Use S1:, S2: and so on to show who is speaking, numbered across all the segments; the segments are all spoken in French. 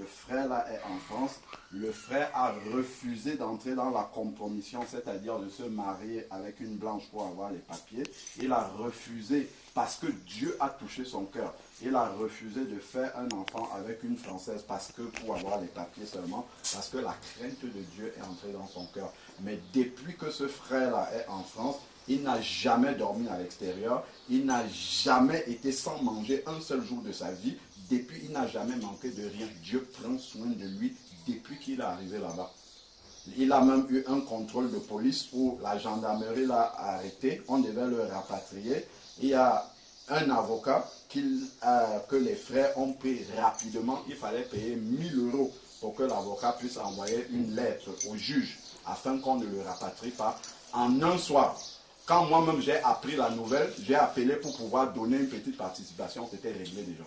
S1: frère là est en France. Le frère a refusé d'entrer dans la compromission, c'est-à-dire de se marier avec une blanche pour avoir les papiers. Il a refusé parce que Dieu a touché son cœur. Il a refusé de faire un enfant avec une Française parce que pour avoir les papiers seulement, parce que la crainte de Dieu est entrée dans son cœur. Mais depuis que ce frère-là est en France, il n'a jamais dormi à l'extérieur, il n'a jamais été sans manger un seul jour de sa vie. Depuis, il n'a jamais manqué de rien. Dieu prend soin de lui depuis qu'il est arrivé là-bas. Il a même eu un contrôle de police où la gendarmerie l'a arrêté. On devait le rapatrier. Il y a un avocat que les frères ont pris rapidement. Il fallait payer 1000 € pour que l'avocat puisse envoyer une lettre au juge afin qu'on ne le rapatrie pas. En un soir, quand moi-même j'ai appris la nouvelle, j'ai appelé pour pouvoir donner une petite participation. C'était réglé déjà.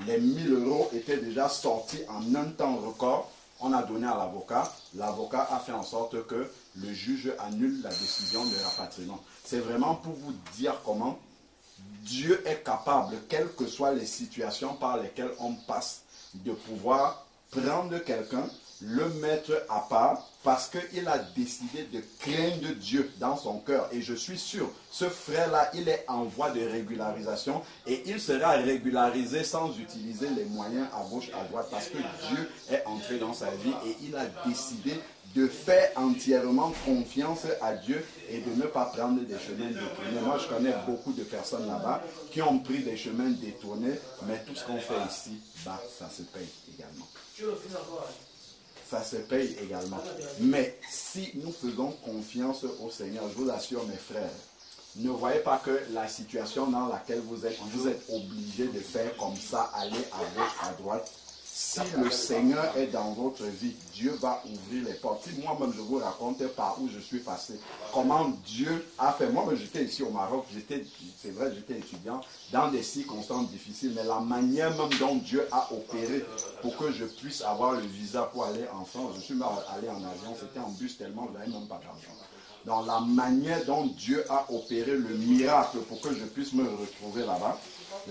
S1: Les 1000 € étaient déjà sortis en un temps record. On a donné à l'avocat. L'avocat a fait en sorte que le juge annule la décision de rapatriement. C'est vraiment pour vous dire comment Dieu est capable, quelles que soient les situations par lesquelles on passe, de pouvoir prendre quelqu'un, le mettre à part, parce qu'il a décidé de craindre Dieu dans son cœur. Et je suis sûr, ce frère-là, il est en voie de régularisation et il sera régularisé sans utiliser les moyens à gauche, à droite, parce que Dieu est entré dans sa vie et il a décidé de faire entièrement confiance à Dieu et de ne pas prendre des chemins détournés. Moi, je connais beaucoup de personnes là-bas qui ont pris des chemins détournés, mais tout ce qu'on fait ici, bah, ça se paye également. Ça se paye également. Mais si nous faisons confiance au Seigneur, je vous assure mes frères, ne voyez pas que la situation dans laquelle vous êtes obligé de faire comme ça, aller à gauche, à droite. Si le Seigneur est dans votre vie, Dieu va ouvrir les portes. Si moi-même je vous raconte par où je suis passé, comment Dieu a fait. Moi-même j'étais ici au Maroc, c'est vrai j'étais étudiant, dans des circonstances difficiles, mais la manière même dont Dieu a opéré pour que je puisse avoir le visa pour aller en France, je suis allé en avion, c'était en bus tellement je n'avais même pas d'argent. Dans la manière dont Dieu a opéré le miracle pour que je puisse me retrouver là-bas,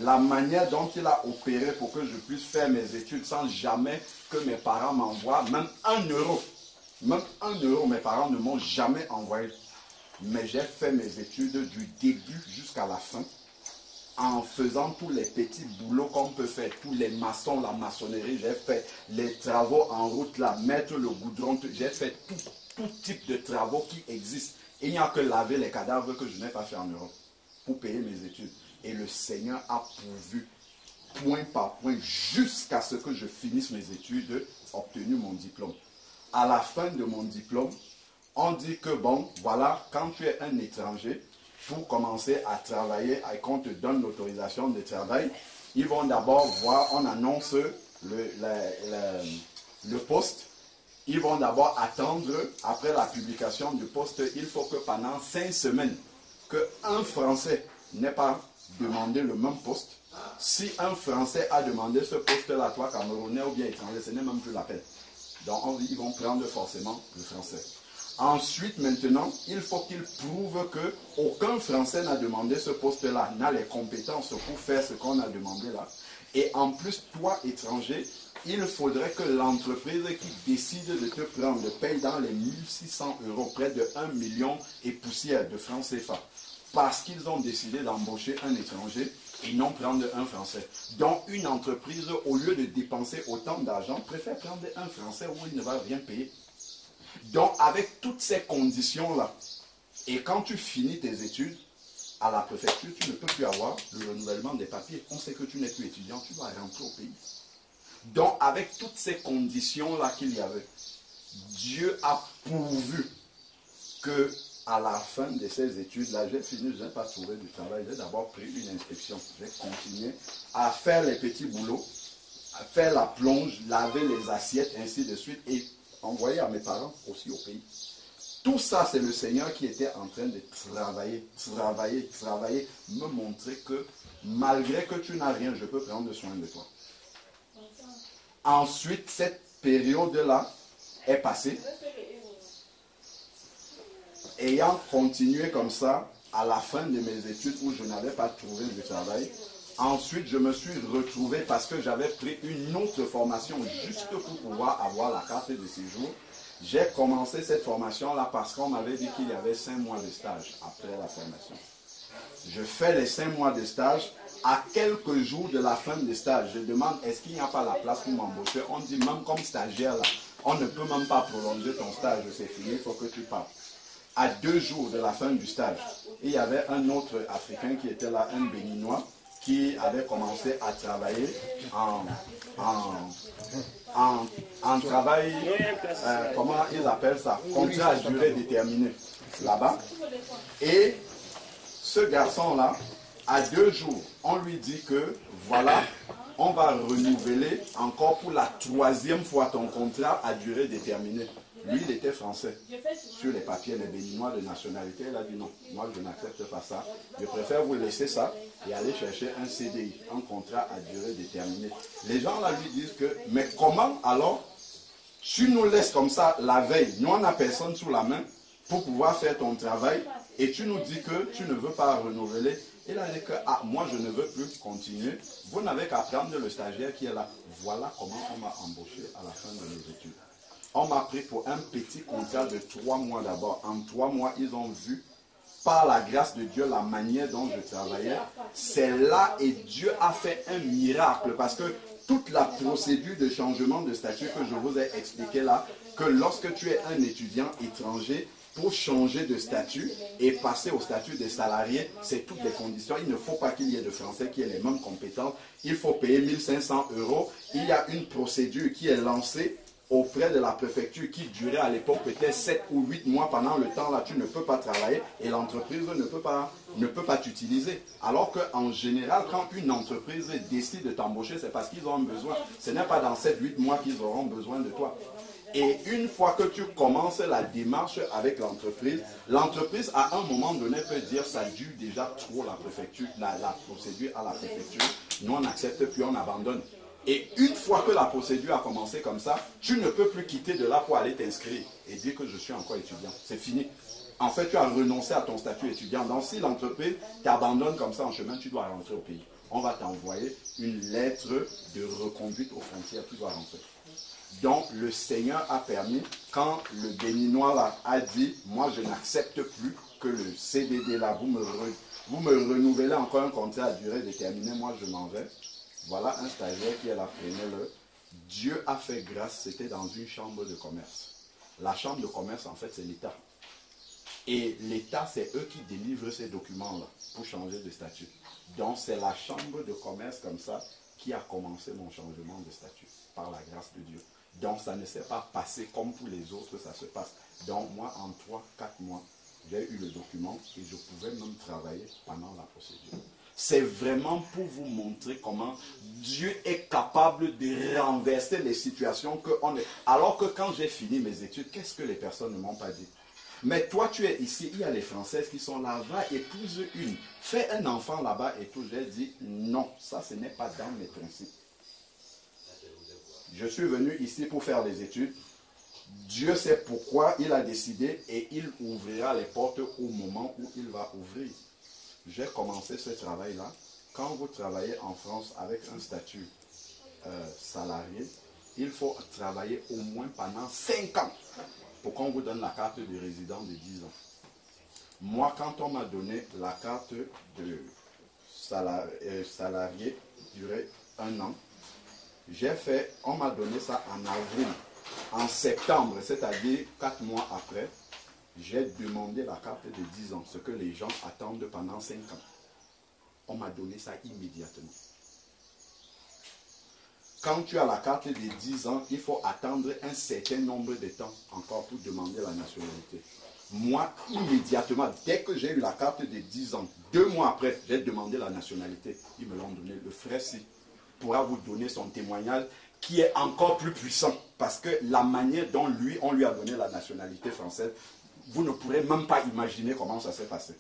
S1: la manière dont il a opéré pour que je puisse faire mes études sans jamais que mes parents m'envoient, même 1 €. Même 1 €, mes parents ne m'ont jamais envoyé. Mais j'ai fait mes études du début jusqu'à la fin en faisant tous les petits boulots qu'on peut faire, tous les maçons, la maçonnerie, j'ai fait les travaux en route, là, mettre le goudron, j'ai fait tout type de travaux qui existent. Il n'y a que laver les cadavres que je n'ai pas fait en Europe pour payer mes études. Et le Seigneur a pourvu point par point jusqu'à ce que je finisse mes études, obtenu mon diplôme. À la fin de mon diplôme, on dit que bon, voilà, quand tu es un étranger, pour commencer à travailler et qu'on te donne l'autorisation de travail, ils vont d'abord voir, on annonce le poste. Ils vont d'abord attendre, après la publication du poste, il faut que pendant 5 semaines, qu'un Français n'ait pas demandé le même poste. Si un Français a demandé ce poste-là, toi, Camerounais ou bien étranger, ce n'est même plus la peine. Donc, ils vont prendre forcément le Français. Ensuite, maintenant, il faut qu'ils prouvent qu'aucun Français n'a demandé ce poste-là, n'a les compétences pour faire ce qu'on a demandé là. Et en plus, toi, étranger, il faudrait que l'entreprise qui décide de te prendre paye dans les 1600 €, près de 1 million et poussière de francs CFA. Parce qu'ils ont décidé d'embaucher un étranger et non prendre un Français. Donc une entreprise, au lieu de dépenser autant d'argent, préfère prendre un Français où il ne va rien payer. Donc avec toutes ces conditions-là, et quand tu finis tes études, à la préfecture, tu ne peux plus avoir le renouvellement des papiers. On sait que tu n'es plus étudiant, tu dois rentrer au pays. Donc avec toutes ces conditions-là qu'il y avait, Dieu a pourvu que à la fin de ces études-là, j'ai fini, je n'ai pas trouvé du travail, j'ai d'abord pris une inscription. J'ai continué à faire les petits boulots, à faire la plonge, laver les assiettes, ainsi de suite, et envoyer à mes parents aussi au pays. Tout ça, c'est le Seigneur qui était en train de travailler, me montrer que malgré que tu n'as rien, je peux prendre soin de toi. Ensuite, cette période-là est passée. Ayant continué comme ça, à la fin de mes études où je n'avais pas trouvé de travail, Ensuite, je me suis retrouvé parce que j'avais pris une autre formation juste pour pouvoir avoir la carte de séjour. J'ai commencé cette formation-là parce qu'on m'avait dit qu'il y avait 5 mois de stage après la formation. Je fais les 5 mois de stage. À quelques jours de la fin du stage, je demande est-ce qu'il n'y a pas la place pour m'embaucher. On dit même comme stagiaire là, on ne peut même pas prolonger ton stage, c'est fini, il faut que tu partes. À 2 jours de la fin du stage, il y avait un autre Africain qui était là, un Béninois, qui avait commencé à travailler en travail, comment ils appellent ça, contrat à durée déterminée, là-bas. Et ce garçon-là, à 2 jours, on lui dit que, voilà, on va renouveler encore pour la 3e fois ton contrat à durée déterminée. Lui, il était français. Sur les papiers, les Béninois de nationalité, il a dit non, moi je n'accepte pas ça. Je préfère vous laisser ça et aller chercher un CDI, un contrat à durée déterminée. Les gens là lui disent que, mais comment alors tu nous laisses comme ça la veille, nous on n'a personne sous la main pour pouvoir faire ton travail et tu nous dis que tu ne veux pas renouveler. Il a dit que moi je ne veux plus continuer. Vous n'avez qu'à prendre le stagiaire qui est là. Voilà comment on m'a embauché à la fin de mes études. On m'a pris pour un petit contrat de 3 mois d'abord. En 3 mois, ils ont vu, par la grâce de Dieu, la manière dont je travaillais. C'est là et Dieu a fait un miracle parce que toute la procédure de changement de statut que je vous ai expliqué là, que lorsque tu es un étudiant étranger, pour changer de statut et passer au statut de salarié, c'est toutes les conditions. Il ne faut pas qu'il y ait de Français qui aient les mêmes compétences. Il faut payer 1 500 €. Il y a une procédure qui est lancée auprès de la préfecture qui durait à l'époque peut-être 7 ou 8 mois. Pendant le temps là, tu ne peux pas travailler et l'entreprise ne peut pas t'utiliser. Alors qu'en général, quand une entreprise décide de t'embaucher, c'est parce qu'ils ont besoin. Ce n'est pas dans 7-8 mois qu'ils auront besoin de toi. Et une fois que tu commences la démarche avec l'entreprise à un moment donné peut dire ça dure déjà trop la préfecture, la procédure à la préfecture. Nous on n'accepte plus, on abandonne. Et une fois que la procédure a commencé comme ça, tu ne peux plus quitter de là pour aller t'inscrire et dire que je suis encore étudiant. C'est fini. En fait, tu as renoncé à ton statut étudiant. Donc si l'entreprise t'abandonne comme ça en chemin, tu dois rentrer au pays. On va t'envoyer une lettre de reconduite aux frontières, tu dois rentrer. Donc le Seigneur a permis, quand le Béninois là a dit, moi je n'accepte plus que le CDD là, vous me renouvelez encore un contrat à durée déterminée, moi je m'en vais. Voilà un stagiaire qui est là, prenez-le. Dieu a fait grâce, c'était dans une chambre de commerce. La chambre de commerce en fait c'est l'État. Et l'État c'est eux qui délivrent ces documents là pour changer de statut. Donc c'est la chambre de commerce comme ça qui a commencé mon changement de statut par la grâce de Dieu. Donc ça ne s'est pas passé comme pour les autres, ça se passe. Donc moi, en 3-4 mois, j'ai eu le document et je pouvais même travailler pendant la procédure. C'est vraiment pour vous montrer comment Dieu est capable de renverser les situations qu'on est. Alors que quand j'ai fini mes études, qu'est-ce que les personnes ne m'ont pas dit? Mais toi, tu es ici, il y a les Françaises qui sont là, va épouse une, fais un enfant là-bas et tout. J'ai dit non, ça ce n'est pas dans mes principes. Je suis venu ici pour faire les études. Dieu sait pourquoi il a décidé et il ouvrira les portes au moment où il va ouvrir. J'ai commencé ce travail-là. Quand vous travaillez en France avec un statut salarié, il faut travailler au moins pendant 5 ans pour qu'on vous donne la carte de résident de 10 ans. Moi, quand on m'a donné la carte de salarié durée 1 an, on m'a donné ça en avril. En septembre, c'est-à-dire 4 mois après, j'ai demandé la carte de 10 ans, ce que les gens attendent pendant 5 ans. On m'a donné ça immédiatement. Quand tu as la carte de 10 ans, il faut attendre un certain nombre de temps encore pour demander la nationalité. Moi, immédiatement, dès que j'ai eu la carte de 10 ans, 2 mois après, j'ai demandé la nationalité. Ils me l'ont donné. Le frère Si pourra vous donner son témoignage qui est encore plus puissant. Parce que la manière dont on lui a donné la nationalité française, vous ne pourrez même pas imaginer comment ça s'est passé.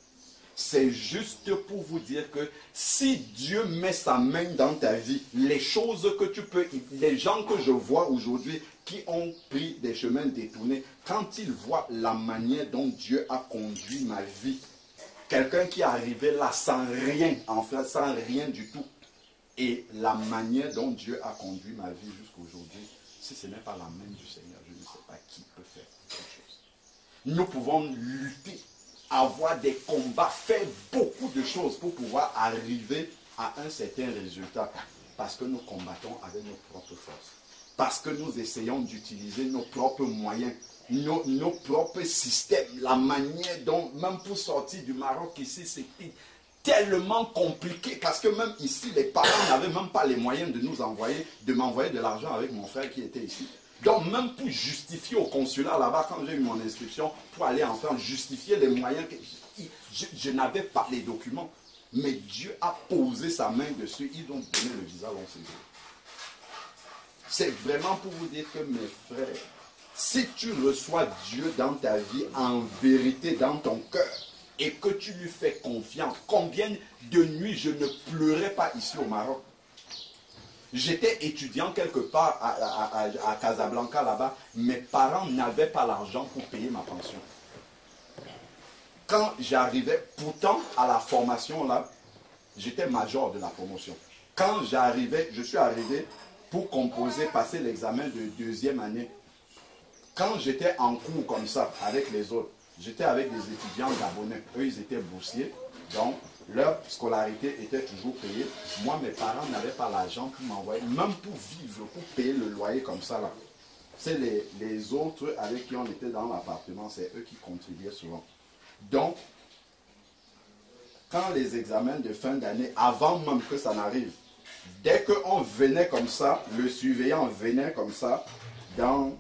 S1: C'est juste pour vous dire que si Dieu met sa main dans ta vie, les choses que tu peux, les gens que je vois aujourd'hui qui ont pris des chemins détournés, quand ils voient la manière dont Dieu a conduit ma vie, quelqu'un qui est arrivé là sans rien, en fait, sans rien du tout, Et la manière dont Dieu a conduit ma vie jusqu'aujourd'hui, si ce n'est pas la main du Seigneur, je ne sais pas qui peut faire quelque chose. Nous pouvons lutter, avoir des combats, faire beaucoup de choses pour pouvoir arriver à un certain résultat. Parce que nous combattons avec nos propres forces. Parce que nous essayons d'utiliser nos propres moyens, nos propres systèmes, la manière dont, même pour sortir du Maroc ici, c'était tellement compliqué. Parce que même ici, les parents n'avaient même pas les moyens de nous envoyer, de m'envoyer de l'argent avec mon frère qui était ici. Donc même pour justifier au consulat là-bas, quand j'ai eu mon inscription, pour aller en France, justifier les moyens, je n'avais pas les documents. Mais Dieu a posé sa main dessus, ils ont donné le visa, on s'est dit. C'est vraiment pour vous dire que mes frères, si tu reçois Dieu dans ta vie, en vérité dans ton cœur, et que tu lui fais confiance, combien de nuits je ne pleurais pas ici au Maroc. J'étais étudiant quelque part à Casablanca là-bas, mes parents n'avaient pas l'argent pour payer ma pension. Quand j'arrivais, pourtant à la formation là, j'étais major de la promotion. Quand j'arrivais, je suis arrivé pour composer, passer l'examen de deuxième année. Quand j'étais en cours comme ça, avec les autres, j'étais avec des étudiants gabonais. Eux, ils étaient boursiers, donc leur scolarité était toujours payée. Moi, mes parents n'avaient pas l'argent pour m'envoyer, même pour vivre, pour payer le loyer comme ça là. C'est les autres avec qui on était dans l'appartement, c'est eux qui contribuaient souvent. Donc, quand les examens de fin d'année, avant même que ça n'arrive, dès qu'on venait comme ça, le surveillant venait comme ça, dans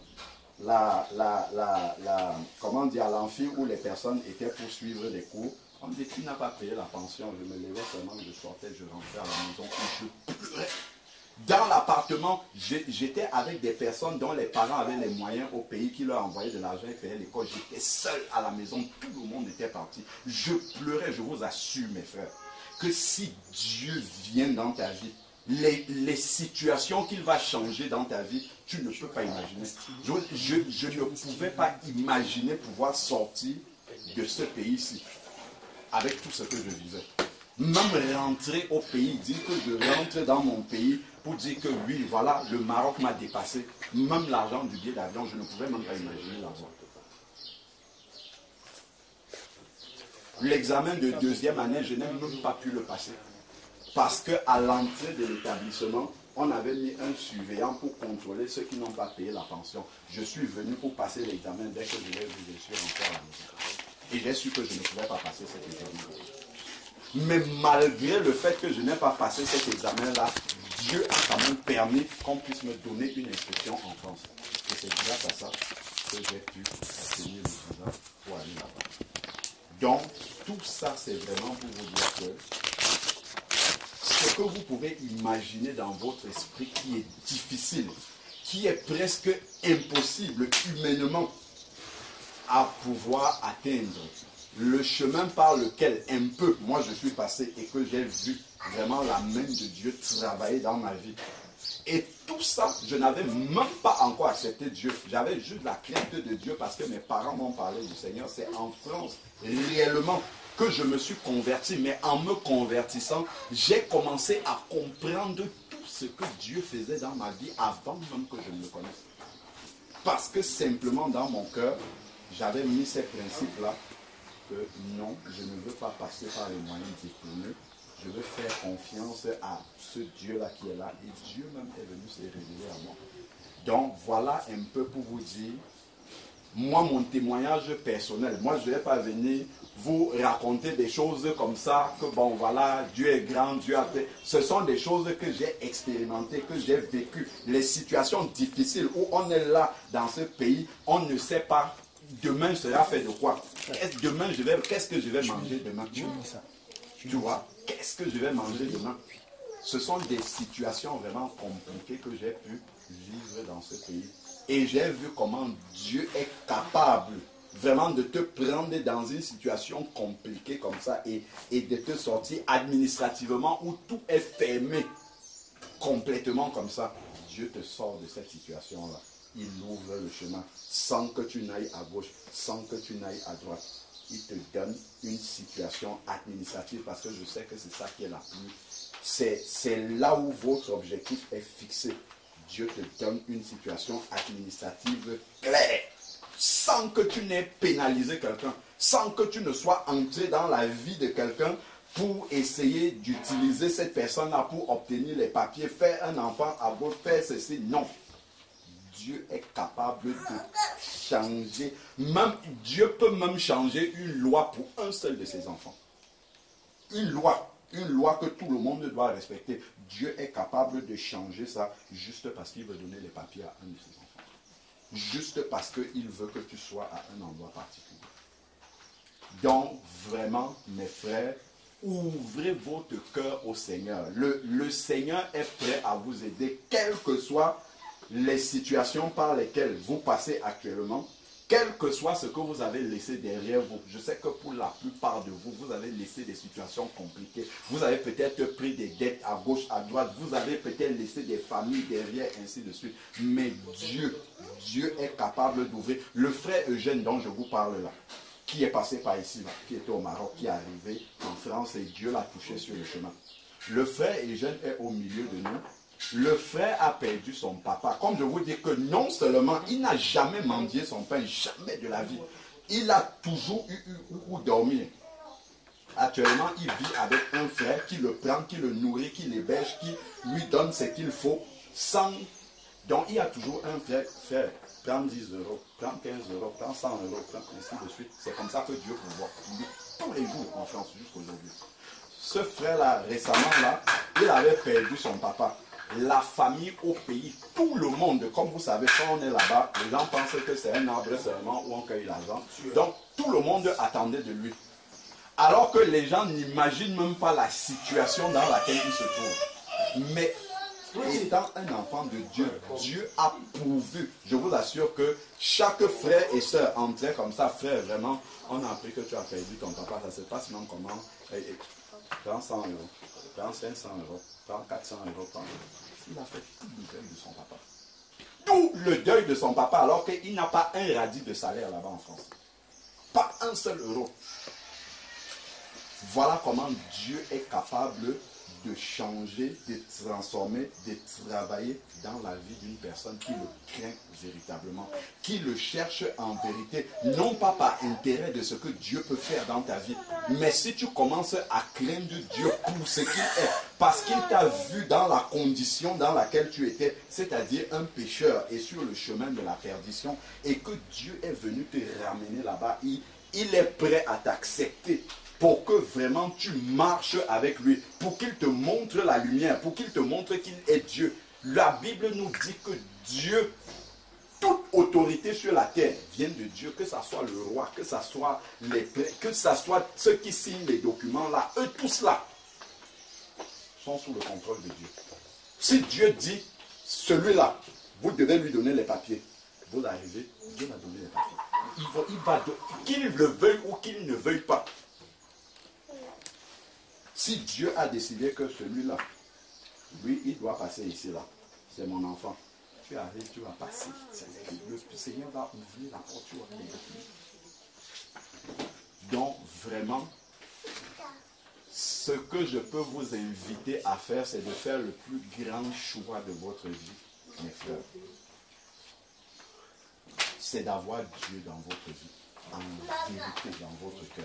S1: comment dire, l'amphi où les personnes étaient pour suivre des cours, on me dit, tu n'as pas payé la pension. Je me levais seulement, je sortais, je rentrais à la maison et je pleurais. Dans l'appartement, j'étais avec des personnes dont les parents avaient les moyens au pays qui leur envoyaient de l'argent et payaient l'école. J'étais seul à la maison, tout le monde était parti. Je pleurais, je vous assure mes frères, que si Dieu vient dans ta vie, les situations qu'il va changer dans ta vie, tu ne peux pas imaginer. Je ne pouvais pas imaginer pouvoir sortir de ce pays-ci avec tout ce que je vivais. Même rentrer au pays, dire que je rentre dans mon pays pour dire que oui, voilà, le Maroc m'a dépassé. Même l'argent du billet d'avion, je ne pouvais même pas imaginer l'argent. L'examen de deuxième année, je n'ai même pas pu le passer. Parce qu'à l'entrée de l'établissement, on avait mis un surveillant pour contrôler ceux qui n'ont pas payé la pension. Je suis venu pour passer l'examen. Dès que je l'ai vu, je suis rentré à la maison. Et j'ai su que je ne pouvais pas passer cet examen. Mais malgré le fait que je n'ai pas passé cet examen-là, Dieu a quand même permis qu'on puisse me donner une inscription en France. Et c'est grâce à ça que j'ai pu obtenir le visa pour aller là-bas. Donc, tout ça, c'est vraiment pour vous dire que ce que vous pouvez imaginer dans votre esprit qui est difficile, qui est presque impossible humainement à pouvoir atteindre, le chemin par lequel un peu moi je suis passé et que j'ai vu vraiment la main de Dieu travailler dans ma vie. Et tout ça, je n'avais même pas encore accepté Dieu. J'avais juste la crainte de Dieu parce que mes parents m'ont parlé du Seigneur. C'est en France, réellement, que je me suis converti. Mais en me convertissant, j'ai commencé à comprendre tout ce que Dieu faisait dans ma vie avant même que je ne le connaisse. Parce que simplement dans mon cœur, j'avais mis ces principes-là. Que non, je ne veux pas passer par les moyens détournés. Je veux faire confiance à ce Dieu-là qui est là. Et Dieu même est venu se révéler à moi. Donc voilà un peu pour vous dire, moi mon témoignage personnel, moi je ne vais pas venir vous raconter des choses comme ça, que bon voilà, Dieu est grand, Dieu a fait. Ce sont des choses que j'ai expérimentées, que j'ai vécues. Les situations difficiles où on est là dans ce pays, on ne sait pas demain sera fait de quoi. Demain, qu'est-ce que je vais manger demain? Tu vois, qu'est-ce que je vais manger demain? Ce sont des situations vraiment compliquées que j'ai pu vivre dans ce pays. Et j'ai vu comment Dieu est capable vraiment de te prendre dans une situation compliquée comme ça et de te sortir administrativement où tout est fermé complètement comme ça. Dieu te sort de cette situation-là. Il ouvre le chemin sans que tu n'ailles à gauche, sans que tu n'ailles à droite. Il te donne une situation administrative parce que je sais que c'est ça qui est la plus c'est là où votre objectif est fixé. Dieu te donne une situation administrative claire, sans que tu n'aies pénalisé quelqu'un, sans que tu ne sois entré dans la vie de quelqu'un pour essayer d'utiliser cette personne-là pour obtenir les papiers, faire un enfant à gauche, faire ceci. Non. Dieu est capable de changer. Même, Dieu peut même changer une loi pour un seul de ses enfants. Une loi que tout le monde doit respecter. Dieu est capable de changer ça juste parce qu'il veut donner les papiers à un de ses enfants. Juste parce qu'il veut que tu sois à un endroit particulier. Donc, vraiment, mes frères, ouvrez votre cœur au Seigneur. Le Seigneur est prêt à vous aider, quelles que soient les situations par lesquelles vous passez actuellement, quel que soit ce que vous avez laissé derrière vous. Je sais que pour la plupart de vous, vous avez laissé des situations compliquées. Vous avez peut-être pris des dettes à gauche, à droite. Vous avez peut-être laissé des familles derrière, ainsi de suite. Mais Dieu est capable d'ouvrir. Le frère Eugène dont je vous parle là, qui est passé par ici, là, qui était au Maroc, qui est arrivé en France et Dieu l'a touché sur le chemin. Le frère Eugène est au milieu de nous. Le frère a perdu son papa. Comme je vous dis que non seulement il n'a jamais mendié son pain, jamais de la vie. Il a toujours eu où dormir. Actuellement, il vit avec un frère qui le prend, qui le nourrit, qui l'héberge, qui lui donne ce qu'il faut. Sans... Donc il y a toujours un frère. Prends 10 euros, prends 15 euros, prends 100 euros, prends ainsi de suite. C'est comme ça que Dieu pourvoit. Tous les jours en France jusqu'aujourd'hui. Ce frère-là, récemment, là, il avait perdu son papa. La famille au pays, tout le monde, comme vous savez, quand on est là-bas, les gens pensent que c'est un arbre seulement où on cueille l'argent. Donc, tout le monde attendait de lui. Alors que les gens n'imaginent même pas la situation dans laquelle il se trouve. Mais, étant un enfant de Dieu, Dieu a pourvu. Je vous assure que chaque frère et soeur entrait comme ça. Frère, vraiment, on a appris que tu as perdu ton papa. Ça se passe même comment? Prends 100 euros, prends 500 euros, prends 400 euros. Il a fait tout le deuil de son papa. Tout le deuil de son papa, alors qu'il n'a pas un radis de salaire là-bas en France. Pas un seul euro. Voilà comment Dieu est capable de changer, de transformer, de travailler dans la vie d'une personne qui le craint véritablement, qui le cherche en vérité, non pas par intérêt de ce que Dieu peut faire dans ta vie, mais si tu commences à craindre Dieu pour ce qu'il est, parce qu'il t'a vu dans la condition dans laquelle tu étais, c'est-à-dire un pécheur et sur le chemin de la perdition, et que Dieu est venu te ramener là-bas, il est prêt à t'accepter pour que vraiment tu marches avec lui, pour qu'il te montre la lumière, pour qu'il te montre qu'il est Dieu. La Bible nous dit que Dieu, toute autorité sur la terre vient de Dieu, que ce soit le roi, que ce soit que ce soit ceux qui signent les documents là, eux tous là sont sous le contrôle de Dieu. Si Dieu dit, celui-là, vous devez lui donner les papiers, vous arrivez, Dieu m'a donné les papiers. Il va qu'il le veuille ou qu'il ne veuille pas. Si Dieu a décidé que celui-là, lui, il doit passer ici, là, c'est mon enfant. Tu arrives, tu vas passer. Le Seigneur va ouvrir la porte, tu vas venir. Donc, vraiment, ce que je peux vous inviter à faire, c'est de faire le plus grand choix de votre vie, mes frères. C'est d'avoir Dieu dans votre vie, en vérité dans votre cœur.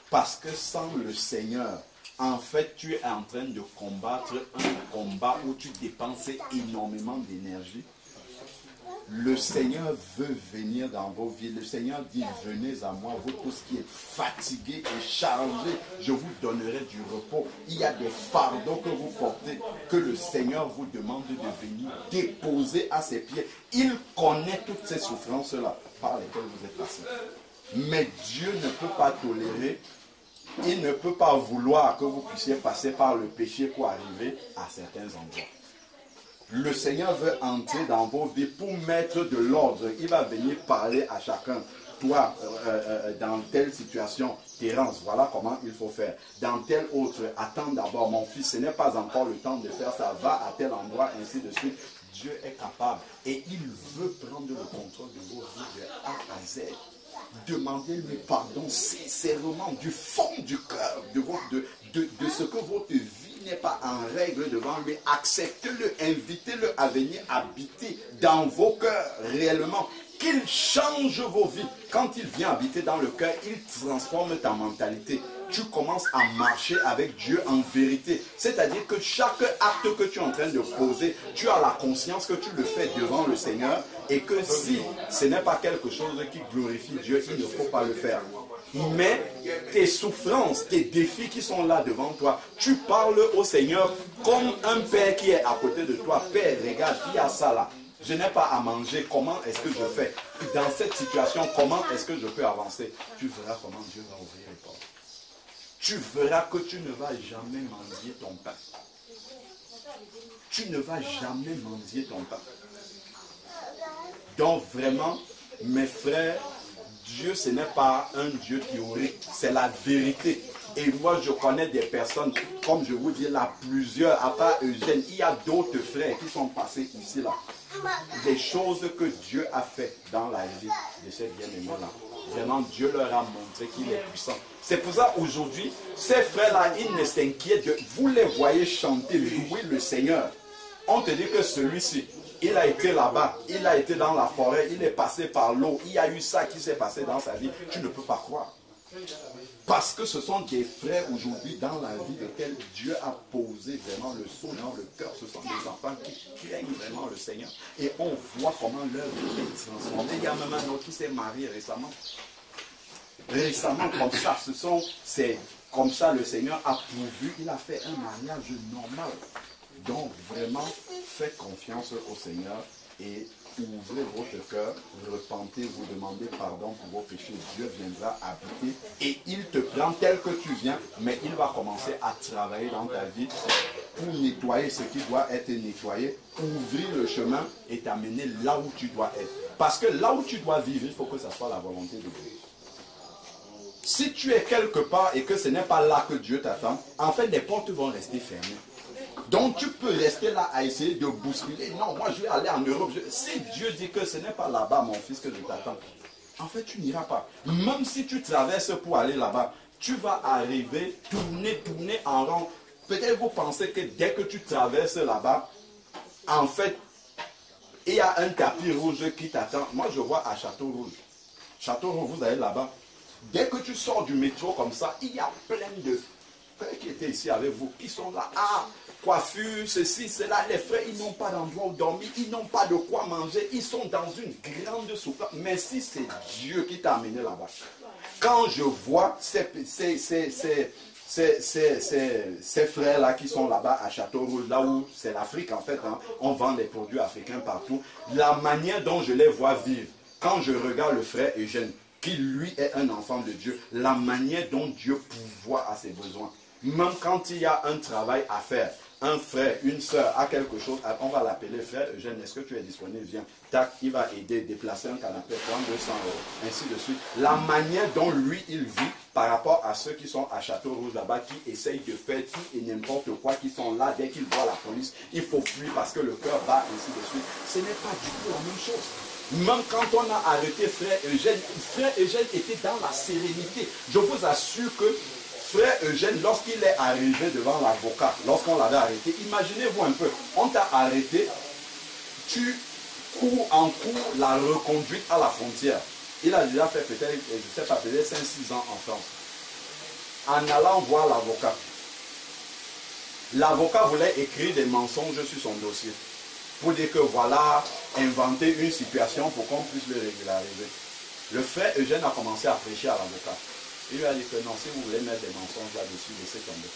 S1: Parce que sans le Seigneur, en fait, tu es en train de combattre un combat où tu dépenses énormément d'énergie. Le Seigneur veut venir dans vos vies. Le Seigneur dit, venez à moi, vous tous qui êtes fatigués et chargés, je vous donnerai du repos. Il y a des fardeaux que vous portez, que le Seigneur vous demande de venir déposer à ses pieds. Il connaît toutes ces souffrances-là par lesquelles vous êtes passés. Mais Dieu ne peut pas tolérer, il ne peut pas vouloir que vous puissiez passer par le péché pour arriver à certains endroits. Le Seigneur veut entrer dans vos vies pour mettre de l'ordre. Il va venir parler à chacun. Toi, dans telle situation, Thérence, voilà comment il faut faire. Dans telle autre, attends d'abord, mon fils, ce n'est pas encore le temps de faire ça. Va à tel endroit, ainsi de suite. Dieu est capable et il veut prendre le contrôle de vos vies de A à Z. Demandez-lui pardon sincèrement du fond du cœur de ce que votre vie n'est pas en règle devant lui. Acceptez-le, invitez-le à venir habiter dans vos cœurs réellement. Qu'il change vos vies. Quand il vient habiter dans le cœur, il transforme ta mentalité. Tu commences à marcher avec Dieu en vérité. C'est-à-dire que chaque acte que tu es en train de poser, tu as la conscience que tu le fais devant le Seigneur et que si ce n'est pas quelque chose qui glorifie Dieu, il ne faut pas le faire. Mais tes souffrances, tes défis qui sont là devant toi, tu parles au Seigneur comme un père qui est à côté de toi. Père, regarde, il y a ça là. Je n'ai pas à manger, comment est-ce que je fais? Dans cette situation, comment est-ce que je peux avancer? Tu verras comment Dieu va ouvrir les portes. Tu verras que tu ne vas jamais mendier ton pain. Tu ne vas jamais mendier ton pain. Donc vraiment, mes frères, Dieu ce n'est pas un Dieu théorique, c'est la vérité. Et moi je connais des personnes, comme je vous dis là, plusieurs, à part Eugène, il y a d'autres frères qui sont passés ici là. Des choses que Dieu a fait dans la vie de ces bien-aimés-là. Vraiment, Dieu leur a montré qu'il est puissant. C'est pour ça aujourd'hui, ces frères-là, ils ne s'inquiètent de... Vous les voyez chanter, louer le Seigneur. On te dit que celui-ci, il a été là-bas, il a été dans la forêt, il est passé par l'eau, il y a eu ça qui s'est passé dans sa vie. Tu ne peux pas croire. Parce que ce sont des frères aujourd'hui dans la vie desquels Dieu a posé vraiment le sceau dans le cœur. Ce sont des enfants qui craignent vraiment le Seigneur. Et on voit comment leur vie est transformée. Il y a même un autre qui s'est marié récemment. Récemment comme ça. C'est comme ça le Seigneur a pourvu. Il a fait un mariage normal. Donc vraiment, faites confiance au Seigneur et ouvrez votre cœur, repentez, vous demandez pardon pour vos péchés. Dieu viendra habiter et il te prend tel que tu viens, mais il va commencer à travailler dans ta vie pour nettoyer ce qui doit être nettoyé, ouvrir le chemin et t'amener là où tu dois être. Parce que là où tu dois vivre, il faut que ça soit la volonté de Dieu. Si tu es quelque part et que ce n'est pas là que Dieu t'attend, en fait, les portes vont rester fermées. Donc tu peux rester là à essayer de bousculer. Non, moi je vais aller en Europe. Si Dieu dit que ce n'est pas là-bas, mon fils, que je t'attends, en fait tu n'iras pas. Même si tu traverses pour aller là-bas, tu vas arriver, tourner en rond. Peut-être vous pensez que dès que tu traverses là-bas, en fait, il y a un tapis rouge qui t'attend. Moi je vois à Château Rouge. Château Rouge, vous allez là-bas. Dès que tu sors du métro comme ça, il y a plein de frères qui étaient ici avec vous, qui sont là. Ah, coiffure, ceci, cela. Les frères, ils n'ont pas d'endroit où dormir, ils n'ont pas de quoi manger, ils sont dans une grande souffrance. Mais si c'est Dieu qui t'a amené là-bas, quand je vois ces frères-là qui sont là-bas à Château Rouge, là où c'est l'Afrique en fait, hein, on vend des produits africains partout, la manière dont je les vois vivre, quand je regarde le frère Eugène, qui lui est un enfant de Dieu, la manière dont Dieu pourvoit à ses besoins. Même quand il y a un travail à faire, un frère, une soeur a quelque chose, on va l'appeler frère Eugène, est-ce que tu es disponible? Viens. Tac, il va aider, déplacer un canapé, prendre 200 €, ainsi de suite. La manière dont lui, il vit par rapport à ceux qui sont à Château Rouge là-bas, qui essayent de faire tout et n'importe quoi, qui sont là, dès qu'ils voient la police, il faut fuir parce que le cœur bat, ainsi de suite. Ce n'est pas du tout la même chose. Même quand on a arrêté frère Eugène était dans la sérénité. Je vous assure que frère Eugène, lorsqu'il est arrivé devant l'avocat, lorsqu'on l'avait arrêté, imaginez-vous un peu, on t'a arrêté, tu cours en cours la reconduite à la frontière. Il a déjà fait peut-être, je ne sais pas, peut-être 5-6 ans en France. En allant voir l'avocat, l'avocat voulait écrire des mensonges sur son dossier. Pour dire que voilà, inventer une situation pour qu'on puisse le régulariser. Le frère Eugène a commencé à prêcher à l'avocat. Il lui a dit que non, si vous voulez mettre des mensonges là-dessus, laissez tomber.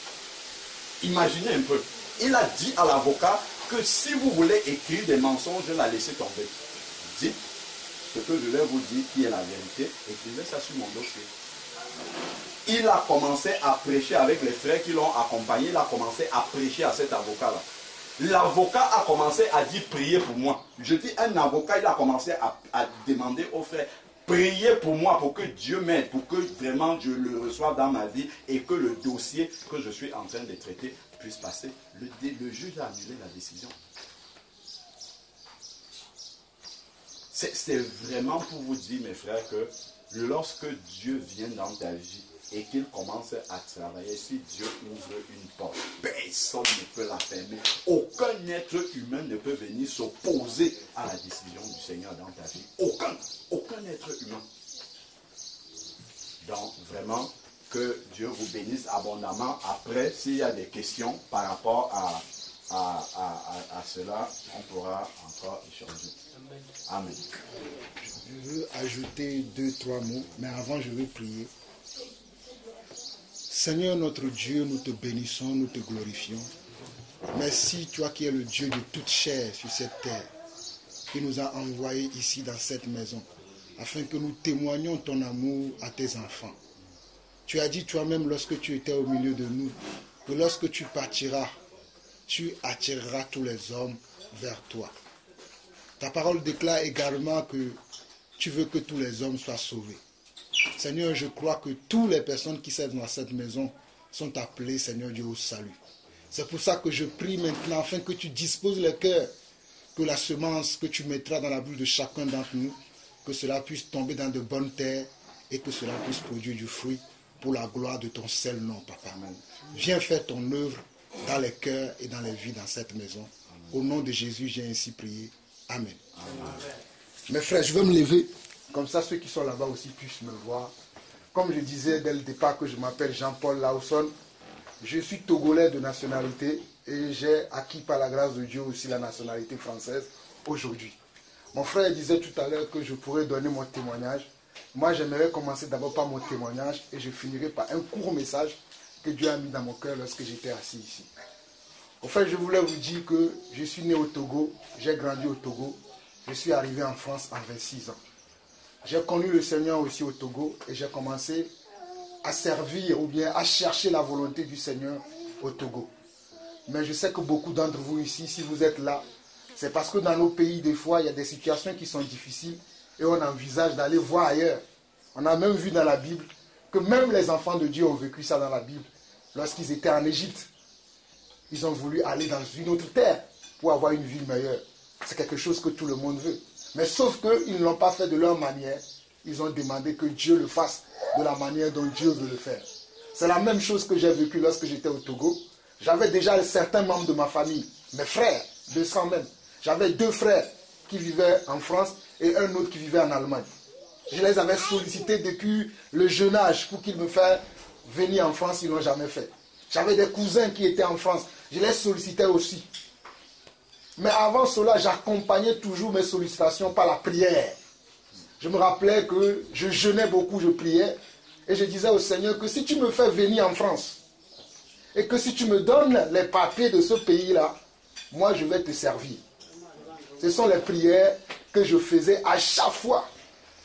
S1: Imaginez un peu. Il a dit à l'avocat que si vous voulez écrire des mensonges, la laissez tomber. Dites ce que je vais vous dire qui est la vérité, écrivez ça sur mon dossier. Il a commencé à prêcher avec les frères qui l'ont accompagné, il a commencé à prêcher à cet avocat-là. L'avocat a commencé à dire priez pour moi. Je dis un avocat, il a commencé à demander aux frères, priez pour moi, pour que Dieu m'aide, pour que vraiment je le reçoive dans ma vie et que le dossier que je suis en train de traiter puisse passer. Le juge a annulé la décision. C'est vraiment pour vous dire, mes frères, que lorsque Dieu vient dans ta vie et qu'il commence à travailler, si Dieu ouvre une porte, personne ne peut la fermer. Aucun être humain ne peut venir s'opposer à la décision du Seigneur dans ta vie. Aucun être humain. Donc, vraiment, que Dieu vous bénisse abondamment. Après, s'il y a des questions par rapport à cela, on pourra encore échanger. Amen.
S2: Je veux ajouter 2-3 mots, mais avant, je veux prier. Seigneur notre Dieu, nous te bénissons, nous te glorifions. Merci, toi qui es le Dieu de toute chair sur cette terre, qui nous a envoyés ici dans cette maison, afin que nous témoignions ton amour à tes enfants. Tu as dit toi-même lorsque tu étais au milieu de nous, que lorsque tu partiras, tu attireras tous les hommes vers toi. Ta parole déclare également que tu veux que tous les hommes soient sauvés. Seigneur, je crois que toutes les personnes qui sont dans cette maison sont appelées, Seigneur Dieu, au salut. C'est pour ça que je prie maintenant, afin que tu disposes les cœurs, que la semence que tu mettras dans la bouche de chacun d'entre nous, que cela puisse tomber dans de bonnes terres et que cela puisse produire du fruit pour la gloire de ton seul nom, Papa. Amen. Viens faire ton œuvre dans les cœurs et dans les vies dans cette maison. Amen. Au nom de Jésus, j'ai ainsi prié. Amen. Amen. Mes frères, je vais me lever. Comme ça, ceux qui sont là-bas aussi puissent me voir. Comme je disais dès le départ que je m'appelle Jean-Paul Lawson, je suis togolais de nationalité et j'ai acquis par la grâce de Dieu aussi la nationalité française aujourd'hui. Mon frère disait tout à l'heure que je pourrais donner mon témoignage. Moi, j'aimerais commencer d'abord par mon témoignage et je finirai par un court message que Dieu a mis dans mon cœur lorsque j'étais assis ici. En fait, je voulais vous dire que je suis né au Togo, j'ai grandi au Togo, je suis arrivé en France à 26 ans. J'ai connu le Seigneur aussi au Togo et j'ai commencé à servir ou bien à chercher la volonté du Seigneur au Togo. Mais je sais que beaucoup d'entre vous ici, si vous êtes là, c'est parce que dans nos pays, des fois, il y a des situations qui sont difficiles et on envisage d'aller voir ailleurs. On a même vu dans la Bible que même les enfants de Dieu ont vécu ça dans la Bible. Lorsqu'ils étaient en Égypte, ils ont voulu aller dans une autre terre pour avoir une vie meilleure. C'est quelque chose que tout le monde veut. Mais sauf qu'ils ne l'ont pas fait de leur manière. Ils ont demandé que Dieu le fasse de la manière dont Dieu veut le faire. C'est la même chose que j'ai vécu lorsque j'étais au Togo. J'avais déjà certains membres de ma famille, mes frères, 200 même. J'avais 2 frères qui vivaient en France et un autre qui vivait en Allemagne. Je les avais sollicités depuis le jeune âge pour qu'ils me fassent venir en France, ils ne l'ont jamais fait. J'avais des cousins qui étaient en France, je les sollicitais aussi. Mais avant cela, j'accompagnais toujours mes sollicitations par la prière. Je me rappelais que je jeûnais beaucoup, je priais. Et je disais au Seigneur que si tu me fais venir en France, et que si tu me donnes les papiers de ce pays-là, moi je vais te servir. Ce sont les prières que je faisais à chaque fois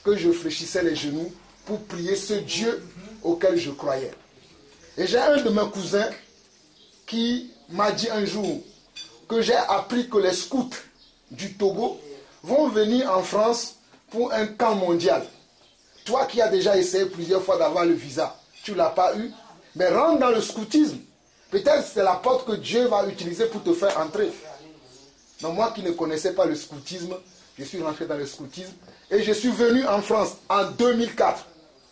S2: que je fléchissais les genoux pour prier ce Dieu auquel je croyais. Et j'ai un de mes cousins qui m'a dit un jour que j'ai appris que les scouts du Togo vont venir en France pour un camp mondial. Toi qui as déjà essayé plusieurs fois d'avoir le visa, tu ne l'as pas eu, mais rentre dans le scoutisme. Peut-être c'est la porte que Dieu va utiliser pour te faire entrer. Donc moi qui ne connaissais pas le scoutisme, je suis rentré dans le scoutisme et je suis venu en France en 2004.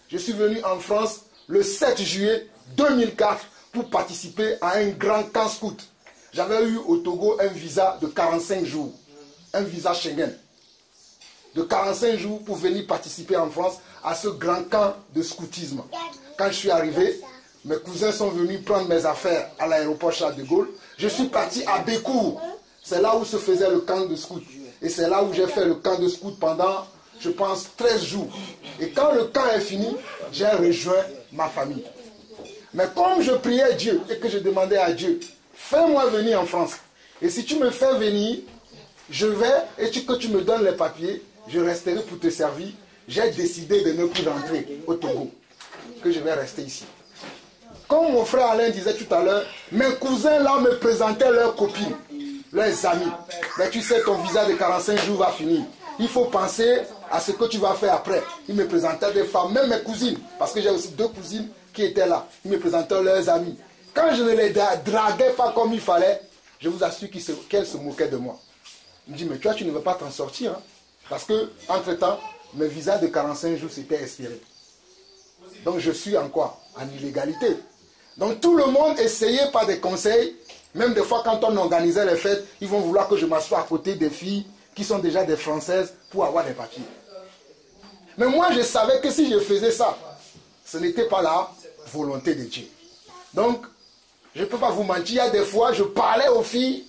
S2: Je suis venu en France le 7 juillet 2004 pour participer à un grand camp scout. J'avais eu au Togo un visa de 45 jours, un visa Schengen, de 45 jours pour venir participer en France à ce grand camp de scoutisme. Quand je suis arrivé, mes cousins sont venus prendre mes affaires à l'aéroport Charles de Gaulle. Je suis parti à Bécourt, c'est là où se faisait le camp de scout. Et c'est là où j'ai fait le camp de scout pendant, je pense, 13 jours. Et quand le camp est fini, j'ai rejoint ma famille. Mais comme je priais Dieu et que je demandais à Dieu, fais-moi venir en France. Et si tu me fais venir, je vais, et que tu me donnes les papiers, je resterai pour te servir. J'ai décidé de ne plus rentrer au Togo, que je vais rester ici. Comme mon frère Alain disait tout à l'heure, mes cousins là me présentaient leurs copines, leurs amis. Mais tu sais, ton visa de 45 jours va finir. Il faut penser à ce que tu vas faire après. Ils me présentaient des femmes, même mes cousines, parce que j'ai aussi 2 cousines qui étaient là. Ils me présentaient leurs amis. Quand je ne les draguais pas comme il fallait, je vous assure qu'elles se moquaient de moi. Il me dit, mais toi, tu ne veux pas t'en sortir. Hein? Parce que, entre-temps, Mes visas de 45 jours s'étaient expirés. Donc je suis en quoi? En illégalité. Donc tout le monde essayait par des conseils. Même des fois quand on organisait les fêtes, ils vont vouloir que je m'assoie à côté des filles qui sont déjà des Françaises pour avoir des papiers. Mais moi je savais que si je faisais ça, ce n'était pas la volonté de Dieu. Donc je ne peux pas vous mentir, il y a des fois je parlais aux filles,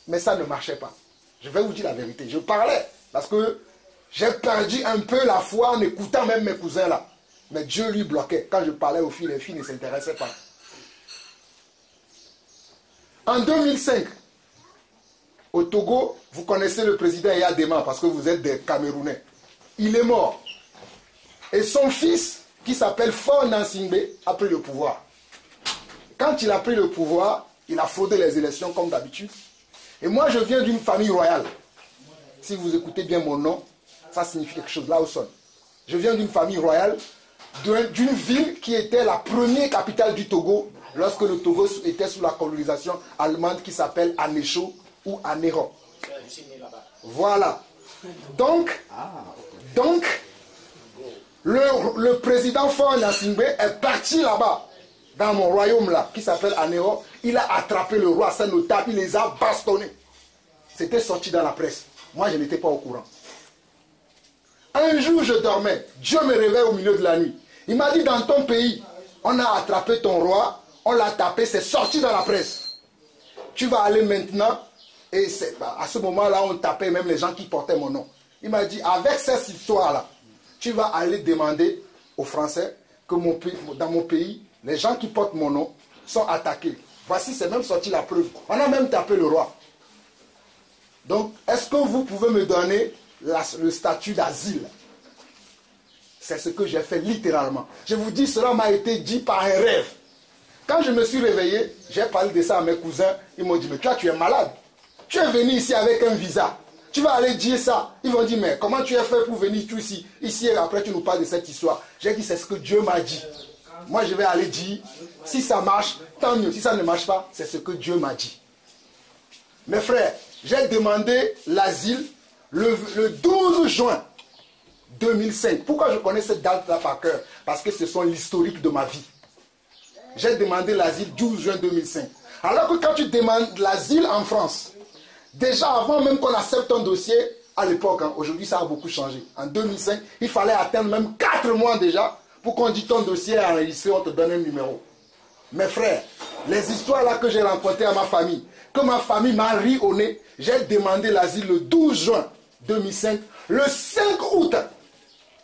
S2: mais ça ne marchait pas. Je vais vous dire la vérité, je parlais parce que j'ai perdu un peu la foi en écoutant même mes cousins là. Mais Dieu lui bloquait. Quand je parlais aux filles, les filles ne s'intéressaient pas. En 2005, au Togo, vous connaissez le président Eyadema parce que vous êtes des Camerounais. Il est mort. Et son fils, qui s'appelle Faure Gnassingbé, a pris le pouvoir. Quand il a pris le pouvoir, il a fraudé les élections comme d'habitude. Et moi, je viens d'une famille royale. Si vous écoutez bien mon nom, ça signifie quelque chose, là au sol. Je viens d'une famille royale, d'une ville qui était la première capitale du Togo lorsque le Togo était sous la colonisation allemande qui s'appelle Anécho ou Anéro. Voilà. Donc le président Faure Gnassingbé est parti là-bas, dans mon royaume là, qui s'appelle Anéro. Il a attrapé le roi, c'est notable, il les a bastonnés. C'était sorti dans la presse. Moi, je n'étais pas au courant. Un jour, je dormais. Dieu me réveille au milieu de la nuit. Il m'a dit, dans ton pays, on a attrapé ton roi, on l'a tapé, c'est sorti dans la presse. Tu vas aller maintenant, et à ce moment-là, on tapait même les gens qui portaient mon nom. Il m'a dit, avec cette histoire-là, tu vas aller demander aux Français que dans mon pays, les gens qui portent mon nom sont attaqués. Voici, c'est même sorti la preuve. On a même tapé le roi. Donc, est-ce que vous pouvez me donner le statut d'asile? C'est ce que j'ai fait littéralement. Je vous dis, cela m'a été dit par un rêve. Quand je me suis réveillé, j'ai parlé de ça à mes cousins. Ils m'ont dit, mais toi, tu es malade. Tu es venu ici avec un visa. Tu vas aller dire ça. Ils vont dire, mais comment tu as fait pour venir tout ici? Ici et après, tu nous parles de cette histoire. J'ai dit, c'est ce que Dieu m'a dit. Moi, je vais aller dire, si ça marche, tant mieux. Si ça ne marche pas, c'est ce que Dieu m'a dit. Mes frères, j'ai demandé l'asile le 12 juin 2005. Pourquoi je connais cette date-là par cœur? Parce que ce sont l'historique de ma vie. J'ai demandé l'asile 12 juin 2005. Alors que quand tu demandes l'asile en France, déjà avant même qu'on accepte ton dossier, à l'époque, aujourd'hui ça a beaucoup changé. En 2005, il fallait attendre même 4 mois déjà pour qu'on dise ton dossier est enregistré, on te donne un numéro. Mes frères, les histoires là que j'ai rencontrées à ma famille, que ma famille m'a ri au nez, j'ai demandé l'asile le 12 juin 2005, le 5 août,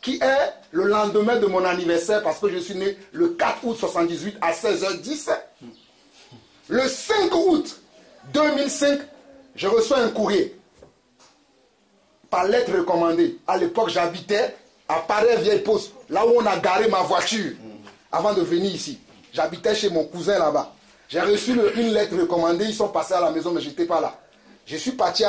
S2: qui est le lendemain de mon anniversaire, parce que je suis né le 4 août 78 à 16h10. Le 5 août 2005, je reçois un courrier par lettre recommandée. À l'époque, j'habitais à Paris-Vieille-Poste, là où on a garé ma voiture avant de venir ici. J'habitais chez mon cousin là-bas. J'ai reçu une lettre recommandée, ils sont passés à la maison, mais je n'étais pas là. Je suis parti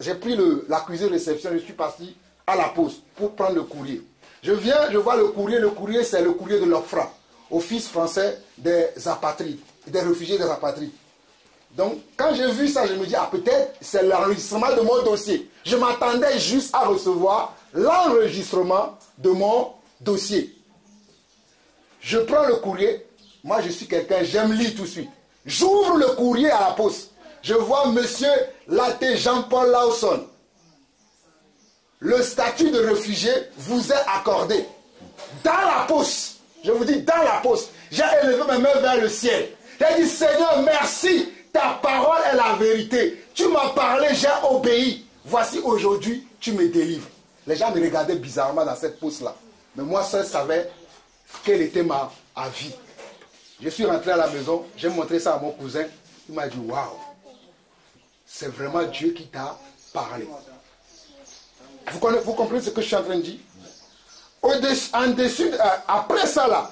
S2: j'ai pris l'accusé de réception, je suis parti à la poste pour prendre le courrier. Je viens, je vois le courrier c'est le courrier de l'OFRA, Office français des apatrides, des réfugiés des apatrides. Donc, quand j'ai vu ça, je me dis, ah peut-être c'est l'enregistrement de mon dossier. Je m'attendais juste à recevoir l'enregistrement de mon dossier. Je prends le courrier, moi je suis quelqu'un, j'aime lire tout de suite. J'ouvre le courrier à la poste. Je vois monsieur Laté Jean-Paul Lawson. Le statut de réfugié vous est accordé. Dans la poste. Je vous dis, dans la poste. J'ai élevé mes mains vers le ciel. J'ai dit, Seigneur, merci. Ta parole est la vérité. Tu m'as parlé, j'ai obéi. Voici aujourd'hui, tu me délivres. Les gens me regardaient bizarrement dans cette poste-là. Mais moi seul savais quelle était ma vie. Je suis rentré à la maison, j'ai montré ça à mon cousin. Il m'a dit, waouh, c'est vraiment Dieu qui t'a parlé. Vous comprenez ce que je suis en train de dire? Après ça là,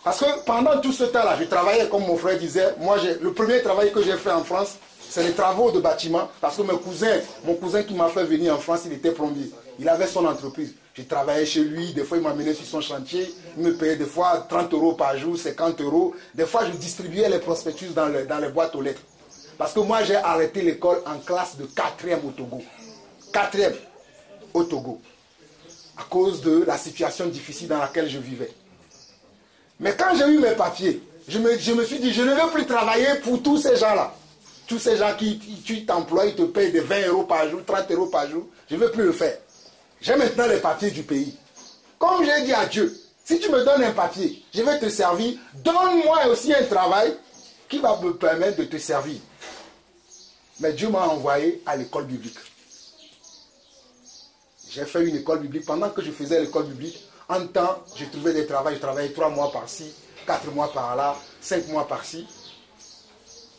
S2: parce que pendant tout ce temps là, je travaillais comme mon frère disait. Moi, le premier travail que j'ai fait en France, c'est les travaux de bâtiment. Parce que mon cousin qui m'a fait venir en France, il était plombier. Il avait son entreprise. Je travaillais chez lui, des fois il m'amenait sur son chantier. Il me payait des fois 30 € par jour, 50 €. Des fois, je distribuais les prospectus dans les boîtes aux lettres. Parce que moi, j'ai arrêté l'école en classe de 4e au Togo. 4e au Togo. à cause de la situation difficile dans laquelle je vivais. Mais quand j'ai eu mes papiers, je me suis dit, je ne veux plus travailler pour tous ces gens-là. Tous ces gens qui t'emploient, ils te payent de 20 euros par jour, 30 euros par jour. Je ne veux plus le faire. J'ai maintenant les papiers du pays. Comme j'ai dit à Dieu, si tu me donnes un papier, je vais te servir. Donne-moi aussi un travail qui va me permettre de te servir. Mais Dieu m'a envoyé à l'école biblique. J'ai fait une école biblique. Pendant que je faisais l'école biblique, en temps, j'ai trouvé des travaux. Je travaillais 3 mois par-ci, 4 mois par-là, 5 mois par-ci.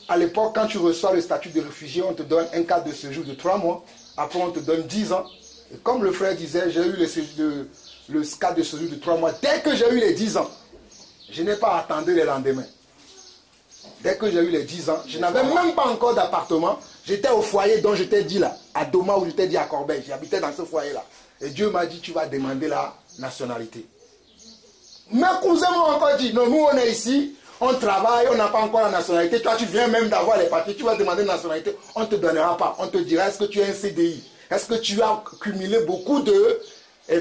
S2: À l'époque, quand tu reçois le statut de réfugié, on te donne un cadre de séjour de 3 mois. Après, on te donne 10 ans. Et comme le frère disait, j'ai eu le cadre de séjour de 3 mois. Dès que j'ai eu les 10 ans, je n'ai pas attendu le lendemain. Dès que j'ai eu les 10 ans, je n'avais même pas encore d'appartement. J'étais au foyer dont je t'ai dit là, à Doma ou je t'ai dit à Corbeil. J'habitais dans ce foyer-là. Et Dieu m'a dit, tu vas demander la nationalité. Mes cousins m'ont encore dit, non, nous on est ici, on travaille, on n'a pas encore la nationalité. Toi tu viens même d'avoir les papiers, tu vas demander la nationalité. On ne te donnera pas. On te dira, est-ce que tu es un CDI? Est-ce que tu as cumulé beaucoup de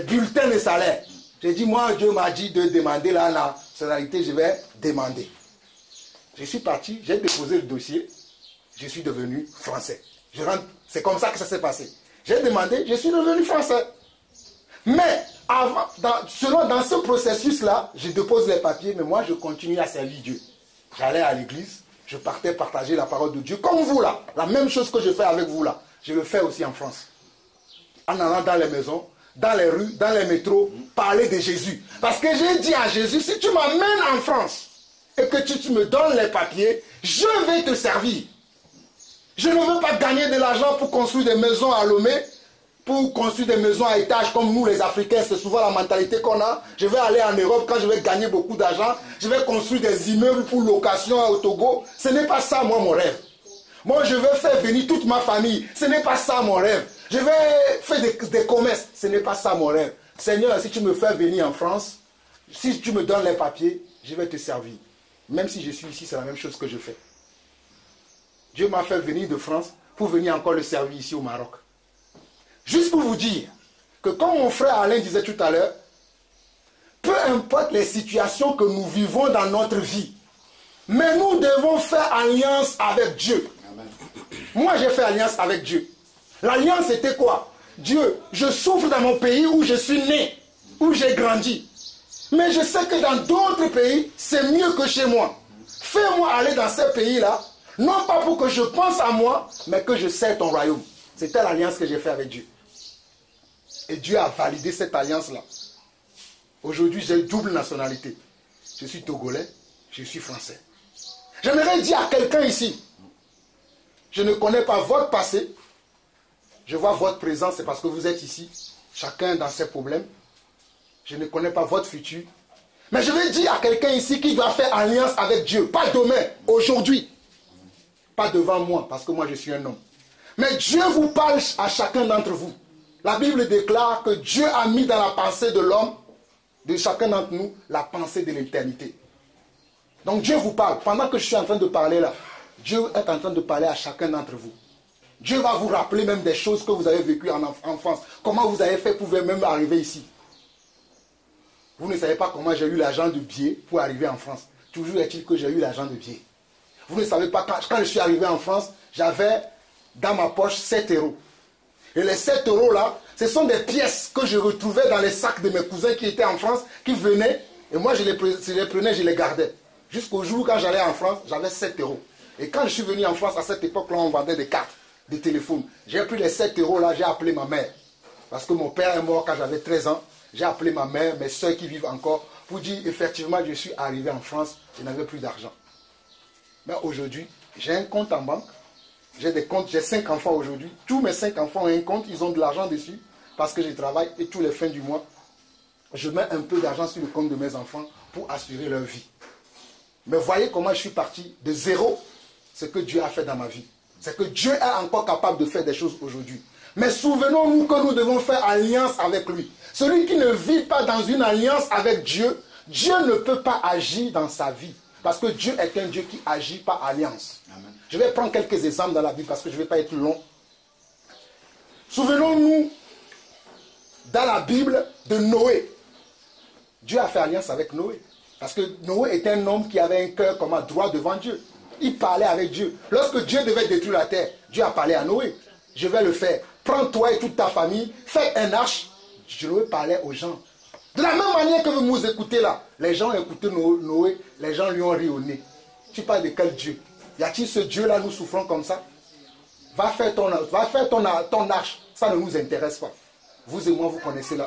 S2: bulletins de salaire? J'ai dit, moi Dieu m'a dit de demander la nationalité, je vais demander. Je suis parti, j'ai déposé le dossier, je suis devenu français. C'est comme ça que ça s'est passé. J'ai demandé, je suis devenu français. Mais avant, dans ce processus-là, je dépose les papiers, mais moi je continue à servir Dieu. J'allais à l'église, je partais partager la parole de Dieu, comme vous là. La même chose que je fais avec vous là, je le fais aussi en France. En allant dans les maisons, dans les rues, dans les métros, parler de Jésus. Parce que j'ai dit à Jésus, si tu m'amènes en France, et que tu me donnes les papiers, je vais te servir. Je ne veux pas gagner de l'argent pour construire des maisons à Lomé, pour construire des maisons à étage comme nous les Africains, c'est souvent la mentalité qu'on a. Je vais aller en Europe, quand je vais gagner beaucoup d'argent, je vais construire des immeubles pour location au Togo. Ce n'est pas ça, moi, mon rêve. Moi, je vais faire venir toute ma famille. Ce n'est pas ça, mon rêve. Je vais faire des commerces. Ce n'est pas ça, mon rêve. Seigneur, si tu me fais venir en France, si tu me donnes les papiers, je vais te servir. Même si je suis ici, c'est la même chose que je fais. Dieu m'a fait venir de France pour venir encore le servir ici au Maroc. Juste pour vous dire que comme mon frère Alain disait tout à l'heure, peu importe les situations que nous vivons dans notre vie, mais nous devons faire alliance avec Dieu. Amen. Moi, j'ai fait alliance avec Dieu. L'alliance, c'était quoi? Dieu, je souffre dans mon pays où je suis né, où j'ai grandi. Mais je sais que dans d'autres pays, c'est mieux que chez moi. Fais-moi aller dans ces pays-là, non pas pour que je pense à moi, mais que je sers ton royaume. C'était l'alliance que j'ai faite avec Dieu. Et Dieu a validé cette alliance-là. Aujourd'hui, j'ai une double nationalité. Je suis togolais, je suis français. J'aimerais dire à quelqu'un ici, je ne connais pas votre passé, je vois votre présent, c'est parce que vous êtes ici, chacun dans ses problèmes. Je ne connais pas votre futur. Mais je vais dire à quelqu'un ici qui doit faire alliance avec Dieu. Pas demain, aujourd'hui. Pas devant moi, parce que moi je suis un homme. Mais Dieu vous parle à chacun d'entre vous. La Bible déclare que Dieu a mis dans la pensée de l'homme, de chacun d'entre nous, la pensée de l'éternité. Donc Dieu vous parle. Pendant que je suis en train de parler là, Dieu est en train de parler à chacun d'entre vous. Dieu va vous rappeler même des choses que vous avez vécues en enfance. Comment vous avez fait pour même arriver ici. Vous ne savez pas comment j'ai eu l'argent de billet pour arriver en France. Toujours est-il que j'ai eu l'argent de billet. Vous ne savez pas, quand je suis arrivé en France, j'avais dans ma poche 7 euros. Et les 7 euros là, ce sont des pièces que je retrouvais dans les sacs de mes cousins qui étaient en France, qui venaient, et moi je les prenais, je les gardais. Jusqu'au jour où quand j'allais en France, j'avais 7 euros. Et quand je suis venu en France, à cette époque-là, on vendait des cartes de téléphone. J'ai pris les 7 euros là, j'ai appelé ma mère. Parce que mon père est mort quand j'avais 13 ans. J'ai appelé ma mère, mes soeurs qui vivent encore, pour dire effectivement je suis arrivé en France, je n'avais plus d'argent. Mais aujourd'hui, j'ai un compte en banque, j'ai des comptes, j'ai 5 enfants aujourd'hui. Tous mes 5 enfants ont un compte, ils ont de l'argent dessus, parce que je travaille et tous les fins du mois, je mets un peu d'argent sur le compte de mes enfants pour assurer leur vie. Mais voyez comment je suis parti de zéro, ce que Dieu a fait dans ma vie. C'est que Dieu est encore capable de faire des choses aujourd'hui. Mais souvenons-nous que nous devons faire alliance avec lui. Celui qui ne vit pas dans une alliance avec Dieu, Dieu ne peut pas agir dans sa vie. Parce que Dieu est un Dieu qui agit par alliance. Amen. Je vais prendre quelques exemples dans la Bible parce que je ne vais pas être long. Souvenons-nous dans la Bible de Noé. Dieu a fait alliance avec Noé. Parce que Noé était un homme qui avait un cœur comme un droit devant Dieu. Il parlait avec Dieu. Lorsque Dieu devait détruire la terre, Dieu a parlé à Noé. Je vais le faire. Prends toi et toute ta famille, fais un arche. Noé parlait aux gens. De la même manière que vous nous écoutez là, les gens écoutaient Noé, les gens lui ont ri au nez. Tu parles de quel Dieu? Y a-t-il ce Dieu-là, nous souffrons comme ça? Va faire ton arche. Ça ne nous intéresse pas. Vous et moi,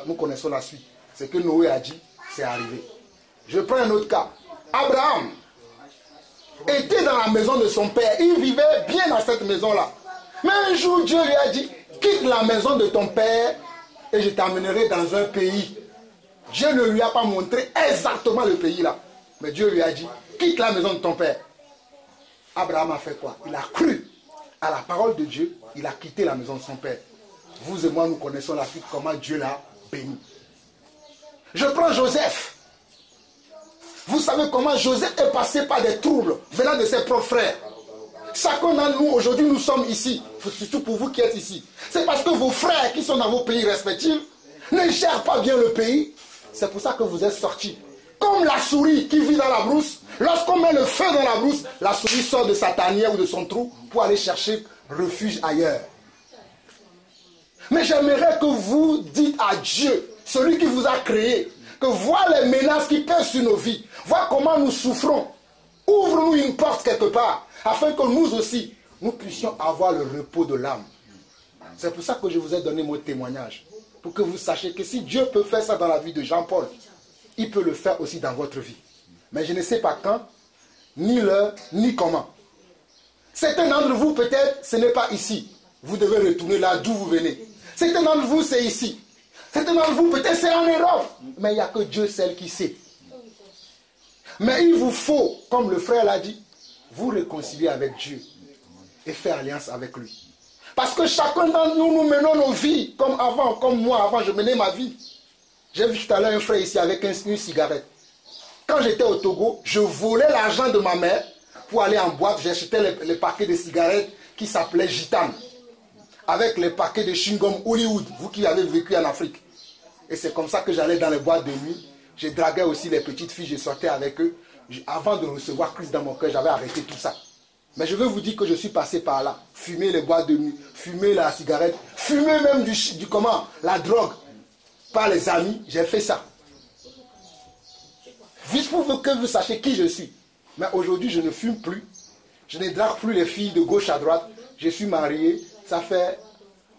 S2: nous connaissons la suite. Ce que Noé a dit, c'est arrivé. Je prends un autre cas. Abraham était dans la maison de son père. Il vivait bien dans cette maison-là. Mais un jour, Dieu lui a dit, quitte la maison de ton père et je t'emmènerai dans un pays. Dieu ne lui a pas montré exactement le pays là. Mais Dieu lui a dit, quitte la maison de ton père. Abraham a fait quoi? Il a cru à la parole de Dieu. Il a quitté la maison de son père. Vous et moi, nous connaissons la suite, comment Dieu l'a béni. Je prends Joseph. Vous savez comment Joseph est passé par des troubles venant de ses propres frères. Chacun d'entre nous, aujourd'hui, nous sommes ici. Surtout pour vous qui êtes ici. C'est parce que vos frères qui sont dans vos pays respectifs ne gèrent pas bien le pays. C'est pour ça que vous êtes sortis. Comme la souris qui vit dans la brousse. Lorsqu'on met le feu dans la brousse, la souris sort de sa tanière ou de son trou pour aller chercher refuge ailleurs. Mais j'aimerais que vous dites à Dieu, celui qui vous a créé, que voir les menaces qui pèsent sur nos vies, voir comment nous souffrons, ouvre-nous une porte quelque part, afin que nous aussi, nous puissions avoir le repos de l'âme. C'est pour ça que je vous ai donné mon témoignage, pour que vous sachiez que si Dieu peut faire ça dans la vie de Jean-Paul, il peut le faire aussi dans votre vie. Mais je ne sais pas quand, ni l'heure, ni comment. Certains d'entre vous, peut-être, ce n'est pas ici. Vous devez retourner là d'où vous venez. Certains d'entre vous, c'est ici. Certains d'entre vous, peut-être, c'est en Europe. Mais il n'y a que Dieu seul qui sait. Mais il vous faut, comme le frère l'a dit, vous réconcilier avec Dieu et faire alliance avec lui. Parce que chacun d'entre nous, nous menons nos vies comme avant, comme moi avant, je menais ma vie. J'ai vu tout à l'heure un frère ici avec une cigarette. Quand j'étais au Togo, je volais l'argent de ma mère pour aller en boîte. J'achetais les paquets de cigarettes qui s'appelaient Gitane. Avec les paquets de chewing-gum Hollywood, vous qui avez vécu en Afrique. Et c'est comme ça que j'allais dans les boîtes de nuit. Je draguais aussi les petites filles, je sortais avec eux. Avant de recevoir Christ dans mon cœur, j'avais arrêté tout ça. Mais je veux vous dire que je suis passé par là. Fumer les boîtes de nuit, fumer la cigarette, fumer même la drogue. Par les amis, j'ai fait ça. Juste pour que vous sachiez qui je suis. Mais aujourd'hui, je ne fume plus. Je ne drague plus les filles de gauche à droite. Je suis marié. Ça fait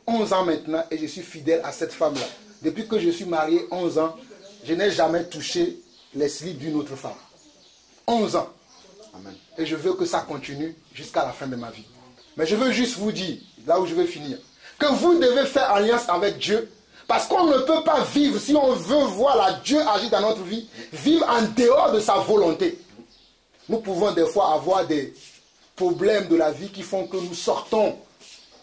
S2: 11 ans maintenant et je suis fidèle à cette femme-là. Depuis que je suis marié 11 ans, je n'ai jamais touché les slips d'une autre femme. 11 ans. Amen. Et je veux que ça continue jusqu'à la fin de ma vie. Mais je veux juste vous dire, là où je vais finir, que vous devez faire alliance avec Dieu. Parce qu'on ne peut pas vivre, si on veut voir Dieu agir dans notre vie, vivre en dehors de sa volonté. Nous pouvons des fois avoir des problèmes de la vie qui font que nous sortons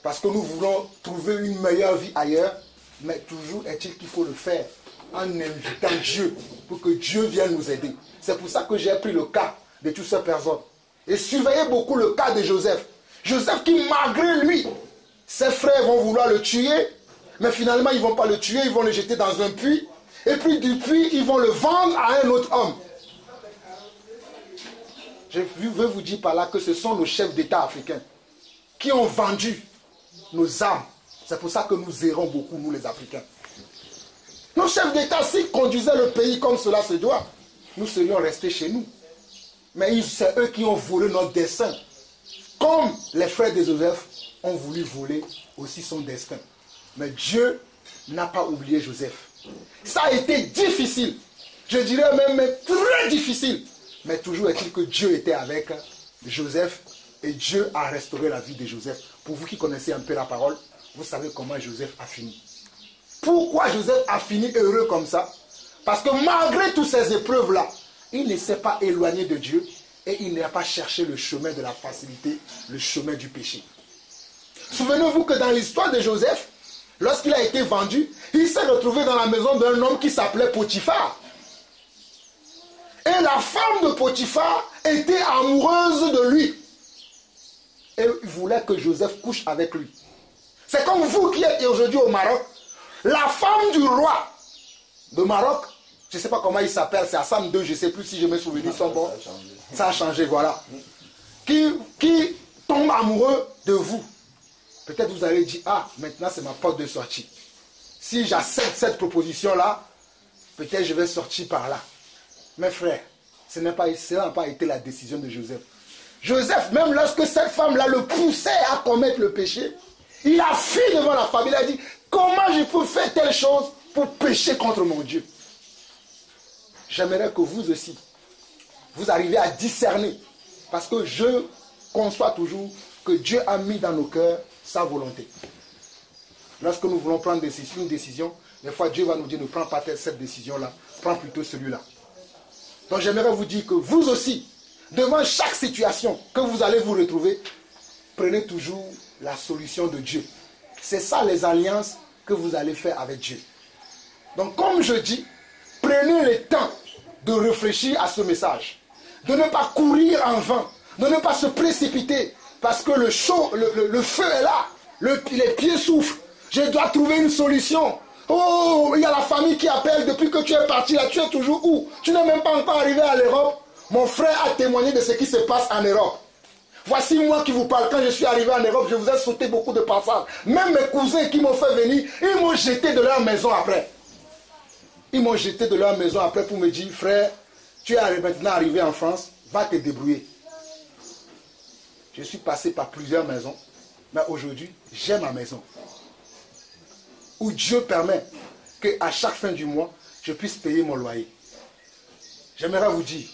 S2: parce que nous voulons trouver une meilleure vie ailleurs. Mais toujours est-il qu'il faut le faire en invitant Dieu pour que Dieu vienne nous aider. C'est pour ça que j'ai pris le cas de toutes ces personnes. Et surveillez beaucoup le cas de Joseph. Joseph qui, malgré lui, ses frères vont vouloir le tuer. Mais finalement, ils ne vont pas le tuer, ils vont le jeter dans un puits. Et puis du puits, ils vont le vendre à un autre homme. Je veux vous dire par là que ce sont nos chefs d'État africains qui ont vendu nos âmes. C'est pour ça que nous errons beaucoup, nous les Africains. Nos chefs d'État, s'ils conduisaient le pays comme cela se doit, nous serions restés chez nous. Mais c'est eux qui ont volé notre destin. Comme les frères de Joseph ont voulu voler aussi son destin. Mais Dieu n'a pas oublié Joseph. Ça a été difficile. Je dirais même très difficile. Mais toujours est-il que Dieu était avec Joseph. Et Dieu a restauré la vie de Joseph. Pour vous qui connaissez un peu la parole, vous savez comment Joseph a fini. Pourquoi Joseph a fini heureux comme ça? Parce que malgré toutes ces épreuves-là, il ne s'est pas éloigné de Dieu. Et il n'a pas cherché le chemin de la facilité, le chemin du péché. Souvenez-vous que dans l'histoire de Joseph, lorsqu'il a été vendu, il s'est retrouvé dans la maison d'un homme qui s'appelait Potiphar. Et la femme de Potiphar était amoureuse de lui. Et il voulait que Joseph couche avec lui. C'est comme vous qui êtes aujourd'hui au Maroc. La femme du roi de Maroc, je ne sais pas comment il s'appelle, c'est Hassan II, je ne sais plus si je me souviens son bon. Ça a changé, voilà. Qui tombe amoureux de vous. Peut-être vous allez dire, ah, maintenant c'est ma porte de sortie. Si j'accepte cette proposition-là, peut-être je vais sortir par là. Mes frères, cela n'a pas été la décision de Joseph. Joseph, même lorsque cette femme-là le poussait à commettre le péché, il a fui devant la femme. Il a dit, comment je peux faire telle chose pour pécher contre mon Dieu? J'aimerais que vous aussi, vous arriviez à discerner. Parce que je conçois toujours que Dieu a mis dans nos cœurs sa volonté. Lorsque nous voulons prendre une décision, des fois Dieu va nous dire, ne prends pas cette décision-là, prends plutôt celui-là. Donc j'aimerais vous dire que vous aussi, devant chaque situation que vous allez vous retrouver, prenez toujours la solution de Dieu. C'est ça les alliances que vous allez faire avec Dieu. Donc comme je dis, prenez le temps de réfléchir à ce message. De ne pas courir en vain. De ne pas se précipiter. Parce que le feu est là. Les pieds souffrent. Je dois trouver une solution. Oh, il y a la famille qui appelle depuis que tu es parti là. Tu es toujours où? Tu n'es même pas encore arrivé à l'Europe. Mon frère a témoigné de ce qui se passe en Europe. Voici moi qui vous parle. Quand je suis arrivé en Europe, je vous ai sauté beaucoup de passages. Même mes cousins qui m'ont fait venir, ils m'ont jeté de leur maison après. Ils m'ont jeté de leur maison après pour me dire, frère, tu es maintenant arrivé en France, va te débrouiller. Je suis passé par plusieurs maisons, mais aujourd'hui, j'ai ma maison. Où Dieu permet qu'à chaque fin du mois, je puisse payer mon loyer. J'aimerais vous dire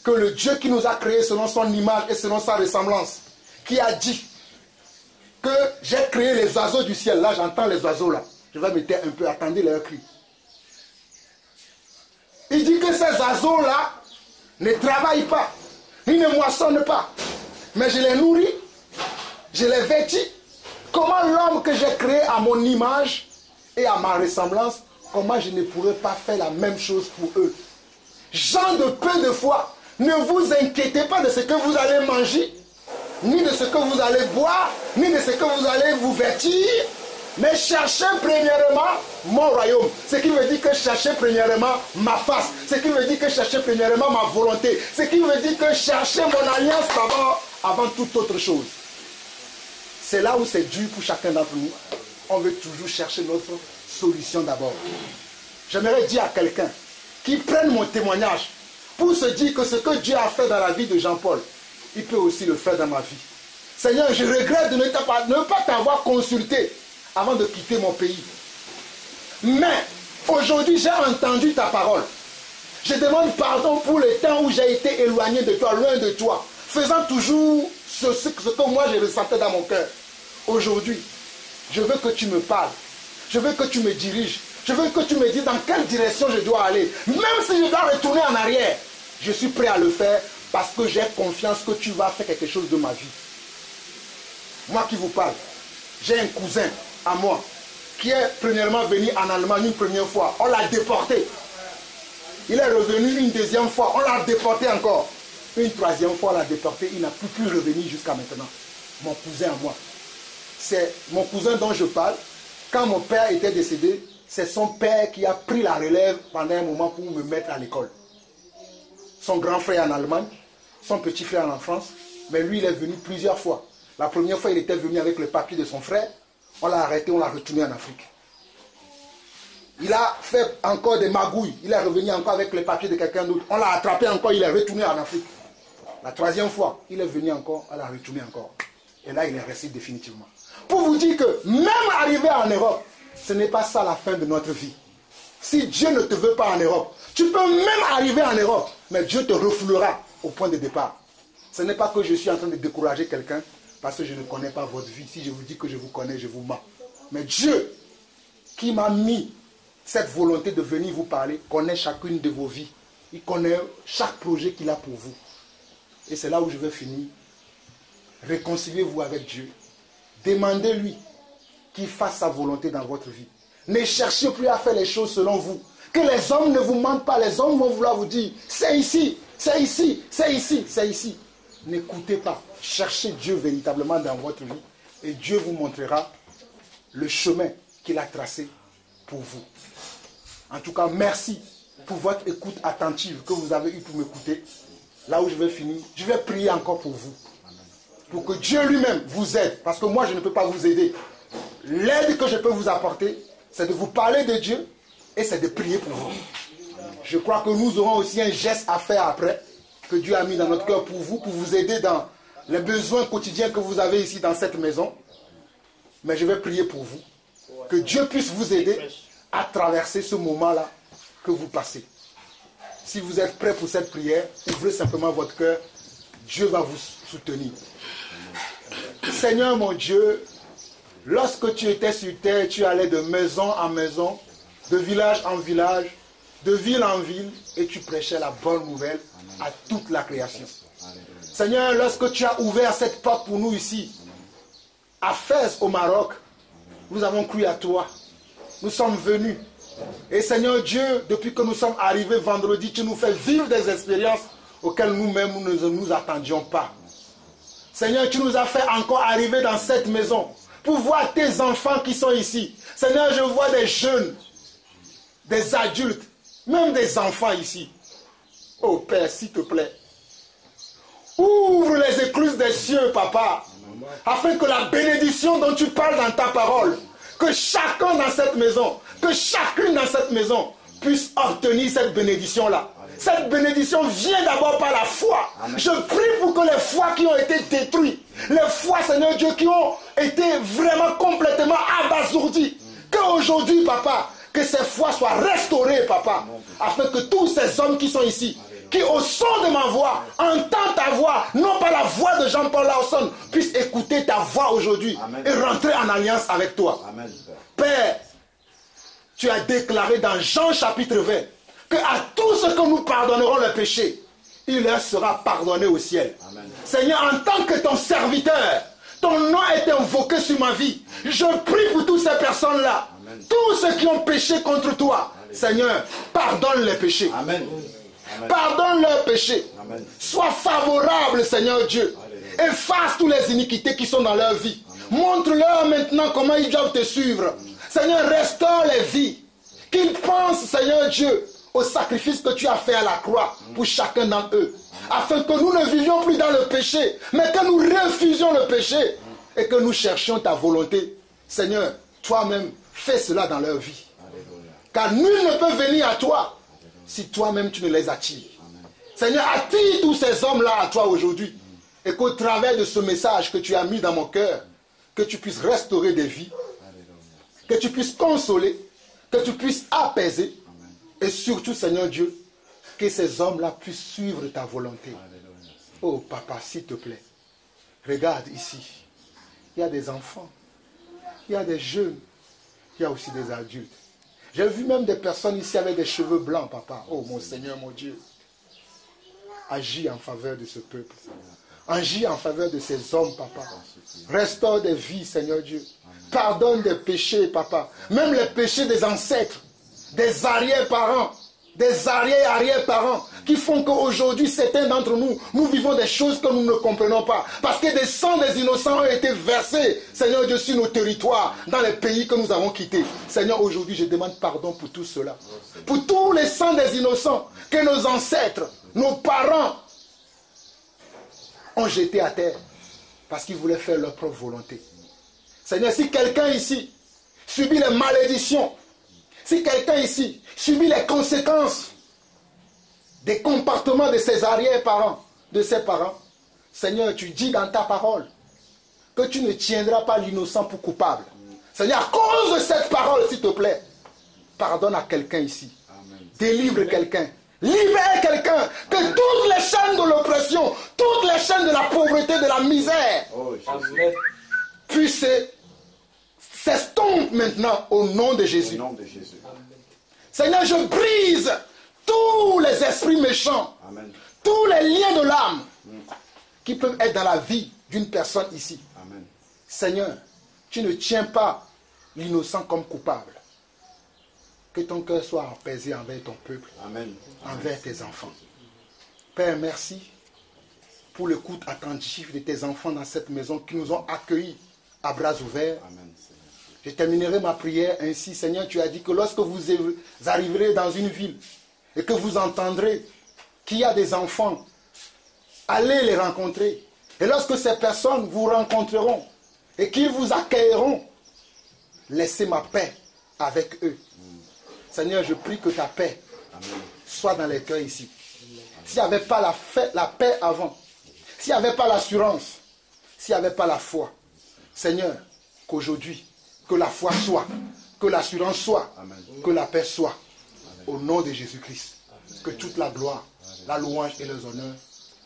S2: que le Dieu qui nous a créés selon son image et selon sa ressemblance, qui a dit que j'ai créé les oiseaux du ciel, là j'entends les oiseaux là, je vais me taire un peu, attendez leur cri. Il dit que ces oiseaux-là ne travaillent pas, ils ne moissonnent pas. Mais je les nourris, je les vêtis. Comment l'homme que j'ai créé à mon image et à ma ressemblance, comment je ne pourrais pas faire la même chose pour eux? Gens de peu de foi, ne vous inquiétez pas de ce que vous allez manger, ni de ce que vous allez boire, ni de ce que vous allez vous vêtir. Mais cherchez premièrement mon royaume. Ce qui veut dire que cherchez premièrement ma face. Ce qui veut dire que cherchez premièrement ma volonté. Ce qui veut dire que cherchez mon alliance d'abord avant toute autre chose. C'est là où c'est dur pour chacun d'entre nous. On veut toujours chercher notre solution d'abord. J'aimerais dire à quelqu'un qui prenne mon témoignage pour se dire que ce que Dieu a fait dans la vie de Jean-Paul, il peut aussi le faire dans ma vie. Seigneur, je regrette de ne pas t'avoir consulté avant de quitter mon pays. Mais aujourd'hui, j'ai entendu ta parole. Je demande pardon pour le temps où j'ai été éloigné de toi, loin de toi, faisant toujours ce que moi je ressentais dans mon cœur. Aujourd'hui, je veux que tu me parles. Je veux que tu me diriges. Je veux que tu me dises dans quelle direction je dois aller. Même si je dois retourner en arrière, je suis prêt à le faire parce que j'ai confiance que tu vas faire quelque chose de ma vie. Moi qui vous parle, j'ai un cousin à moi qui est premièrement venu en Allemagne une première fois. On l'a déporté. Il est revenu une deuxième fois. On l'a déporté encore. Une troisième fois, on l'a déporté. Il n'a plus pu revenir jusqu'à maintenant. Mon cousin à moi. C'est mon cousin dont je parle. Quand mon père était décédé, c'est son père qui a pris la relève pendant un moment pour me mettre à l'école. Son grand frère en Allemagne, son petit frère en France. Mais lui, il est venu plusieurs fois. La première fois, il était venu avec le papier de son frère. On l'a arrêté, on l'a retourné en Afrique. Il a fait encore des magouilles. Il est revenu encore avec les papiers de quelqu'un d'autre. On l'a attrapé encore, il est retourné en Afrique. La troisième fois, il est venu encore, on l'a retourné encore. Et là, il est resté définitivement. Pour vous dire que même arriver en Europe, ce n'est pas ça la fin de notre vie. Si Dieu ne te veut pas en Europe, tu peux même arriver en Europe, mais Dieu te refoulera au point de départ. Ce n'est pas que je suis en train de décourager quelqu'un, parce que je ne connais pas votre vie. Si je vous dis que je vous connais, je vous mens. Mais Dieu, qui m'a mis cette volonté de venir vous parler, connaît chacune de vos vies. Il connaît chaque projet qu'il a pour vous. Et c'est là où je vais finir. Réconciliez-vous avec Dieu. Demandez-lui qu'il fasse sa volonté dans votre vie. Ne cherchez plus à faire les choses selon vous. Que les hommes ne vous mentent pas. Les hommes vont vouloir vous dire, c'est ici, c'est ici, c'est ici, c'est ici. N'écoutez pas. Cherchez Dieu véritablement dans votre vie. Et Dieu vous montrera le chemin qu'il a tracé pour vous. En tout cas, merci pour votre écoute attentive que vous avez eu pour m'écouter. Là où je vais finir, je vais prier encore pour vous. Pour que Dieu lui-même vous aide. Parce que moi, je ne peux pas vous aider. L'aide que je peux vous apporter, c'est de vous parler de Dieu et c'est de prier pour vous. Je crois que nous aurons aussi un geste à faire après, que Dieu a mis dans notre cœur pour vous aider dans les besoins quotidiens que vous avez ici dans cette maison. Mais je vais prier pour vous. Que Dieu puisse vous aider à traverser ce moment-là que vous passez. Si vous êtes prêts pour cette prière, ouvrez simplement votre cœur. Dieu va vous soutenir. Seigneur mon Dieu, lorsque tu étais sur terre, tu allais de maison en maison, de village en village, de ville en ville, et tu prêchais la bonne nouvelle à toute la création. Seigneur, lorsque tu as ouvert cette porte pour nous ici, à Fès au Maroc, nous avons cru à toi. Nous sommes venus. Et Seigneur Dieu, depuis que nous sommes arrivés vendredi, tu nous fais vivre des expériences auxquelles nous-mêmes nous ne nous attendions pas. Seigneur, tu nous as fait encore arriver dans cette maison pour voir tes enfants qui sont ici. Seigneur, je vois des jeunes, des adultes, même des enfants ici. Oh Père, s'il te plaît, ouvre les écluses des cieux, Papa, afin que la bénédiction dont tu parles dans ta parole, que chacun dans cette maison, que chacune dans cette maison puisse obtenir cette bénédiction-là. Cette bénédiction vient d'abord par la foi. Je prie pour que les foi qui ont été détruites, les foi, Seigneur Dieu, qui ont été vraiment complètement abasourdies, qu'aujourd'hui, Papa, que ces foi soient restaurées, Papa, afin que tous ces hommes qui sont ici, qui au son de ma voix, entendent ta voix, non pas la voix de Jean-Paul Lawson, puissent écouter ta voix aujourd'hui et rentrer en alliance avec toi. Amen. Père, tu as déclaré dans Jean chapitre 20 que à tous ceux que nous pardonnerons le péché, il leur sera pardonné au ciel. Amen. Seigneur, en tant que ton serviteur, ton nom est invoqué sur ma vie. Je prie pour toutes ces personnes-là, tous ceux qui ont péché contre toi. Amen. Seigneur, pardonne les péchés. Amen. Pardonne leurs péchés. Amen. Sois favorable, Seigneur Dieu. Amen. Efface toutes les iniquités qui sont dans leur vie. Montre-leur maintenant comment ils doivent te suivre. Amen. Seigneur, restaure les vies. Qu'ils pensent, Seigneur Dieu, au sacrifice que tu as fait à la croix pour chacun d'entre eux. Afin que nous ne vivions plus dans le péché, mais que nous refusions le péché et que nous cherchions ta volonté. Seigneur, toi-même, fais cela dans leur vie. Car nul ne peut venir à toi si toi-même tu ne les attires. Seigneur, attire tous ces hommes-là à toi aujourd'hui. Et qu'au travers de ce message que tu as mis dans mon cœur, que tu puisses restaurer des vies, que tu puisses consoler, que tu puisses apaiser. Et surtout, Seigneur Dieu, que ces hommes-là puissent suivre ta volonté. Oh Papa, s'il te plaît, regarde ici. Il y a des enfants, il y a des jeunes, il y a aussi des adultes. J'ai vu même des personnes ici avec des cheveux blancs, Papa. Oh mon Seigneur, mon Dieu. Agis en faveur de ce peuple. Agis en faveur de ces hommes, Papa. Restaure des vies, Seigneur Dieu. Pardonne des péchés, Papa. Même les péchés des ancêtres, des arrière-parents, des arrière-arrière-parents, qui font qu'aujourd'hui, certains d'entre nous, nous vivons des choses que nous ne comprenons pas. Parce que des sangs des innocents ont été versés, Seigneur Dieu, sur nos territoires, dans les pays que nous avons quittés. Seigneur, aujourd'hui, je demande pardon pour tout cela. Pour tous les sangs des innocents que nos ancêtres, nos parents ont jetés à terre parce qu'ils voulaient faire leur propre volonté. Seigneur, si quelqu'un ici subit les malédictions, si quelqu'un ici subit les conséquences des comportements de ses arrière-parents, de ses parents, Seigneur, tu dis dans ta parole que tu ne tiendras pas l'innocent pour coupable. Seigneur, à cause de cette parole, s'il te plaît, pardonne à quelqu'un ici. Amen. Délivre quelqu'un. Libère quelqu'un. Que toutes les chaînes de l'oppression, toutes les chaînes de la pauvreté, de la misère, puissent s'estompent maintenant au nom de Jésus. Au nom de Jésus. Seigneur, je brise tous les esprits méchants, Amen. Tous les liens de l'âme qui peuvent être dans la vie d'une personne ici. Amen. Seigneur, tu ne tiens pas l'innocent comme coupable. Que ton cœur soit apaisé envers ton peuple, Amen. Envers tes enfants. Père, merci pour l'écoute attentive de tes enfants dans cette maison qui nous ont accueillis à bras ouverts. Amen. Je terminerai ma prière ainsi. Seigneur, tu as dit que lorsque vous arriverez dans une ville et que vous entendrez qu'il y a des enfants, allez les rencontrer. Et lorsque ces personnes vous rencontreront et qu'ils vous accueilleront, laissez ma paix avec eux. Seigneur, je prie que ta paix soit dans les cœurs ici. S'il n'y avait pas la paix avant, s'il n'y avait pas l'assurance, s'il n'y avait pas la foi, Seigneur, qu'aujourd'hui, que la foi soit, que l'assurance soit, que la paix soit, au nom de Jésus-Christ. Que toute la gloire, la louange et les honneurs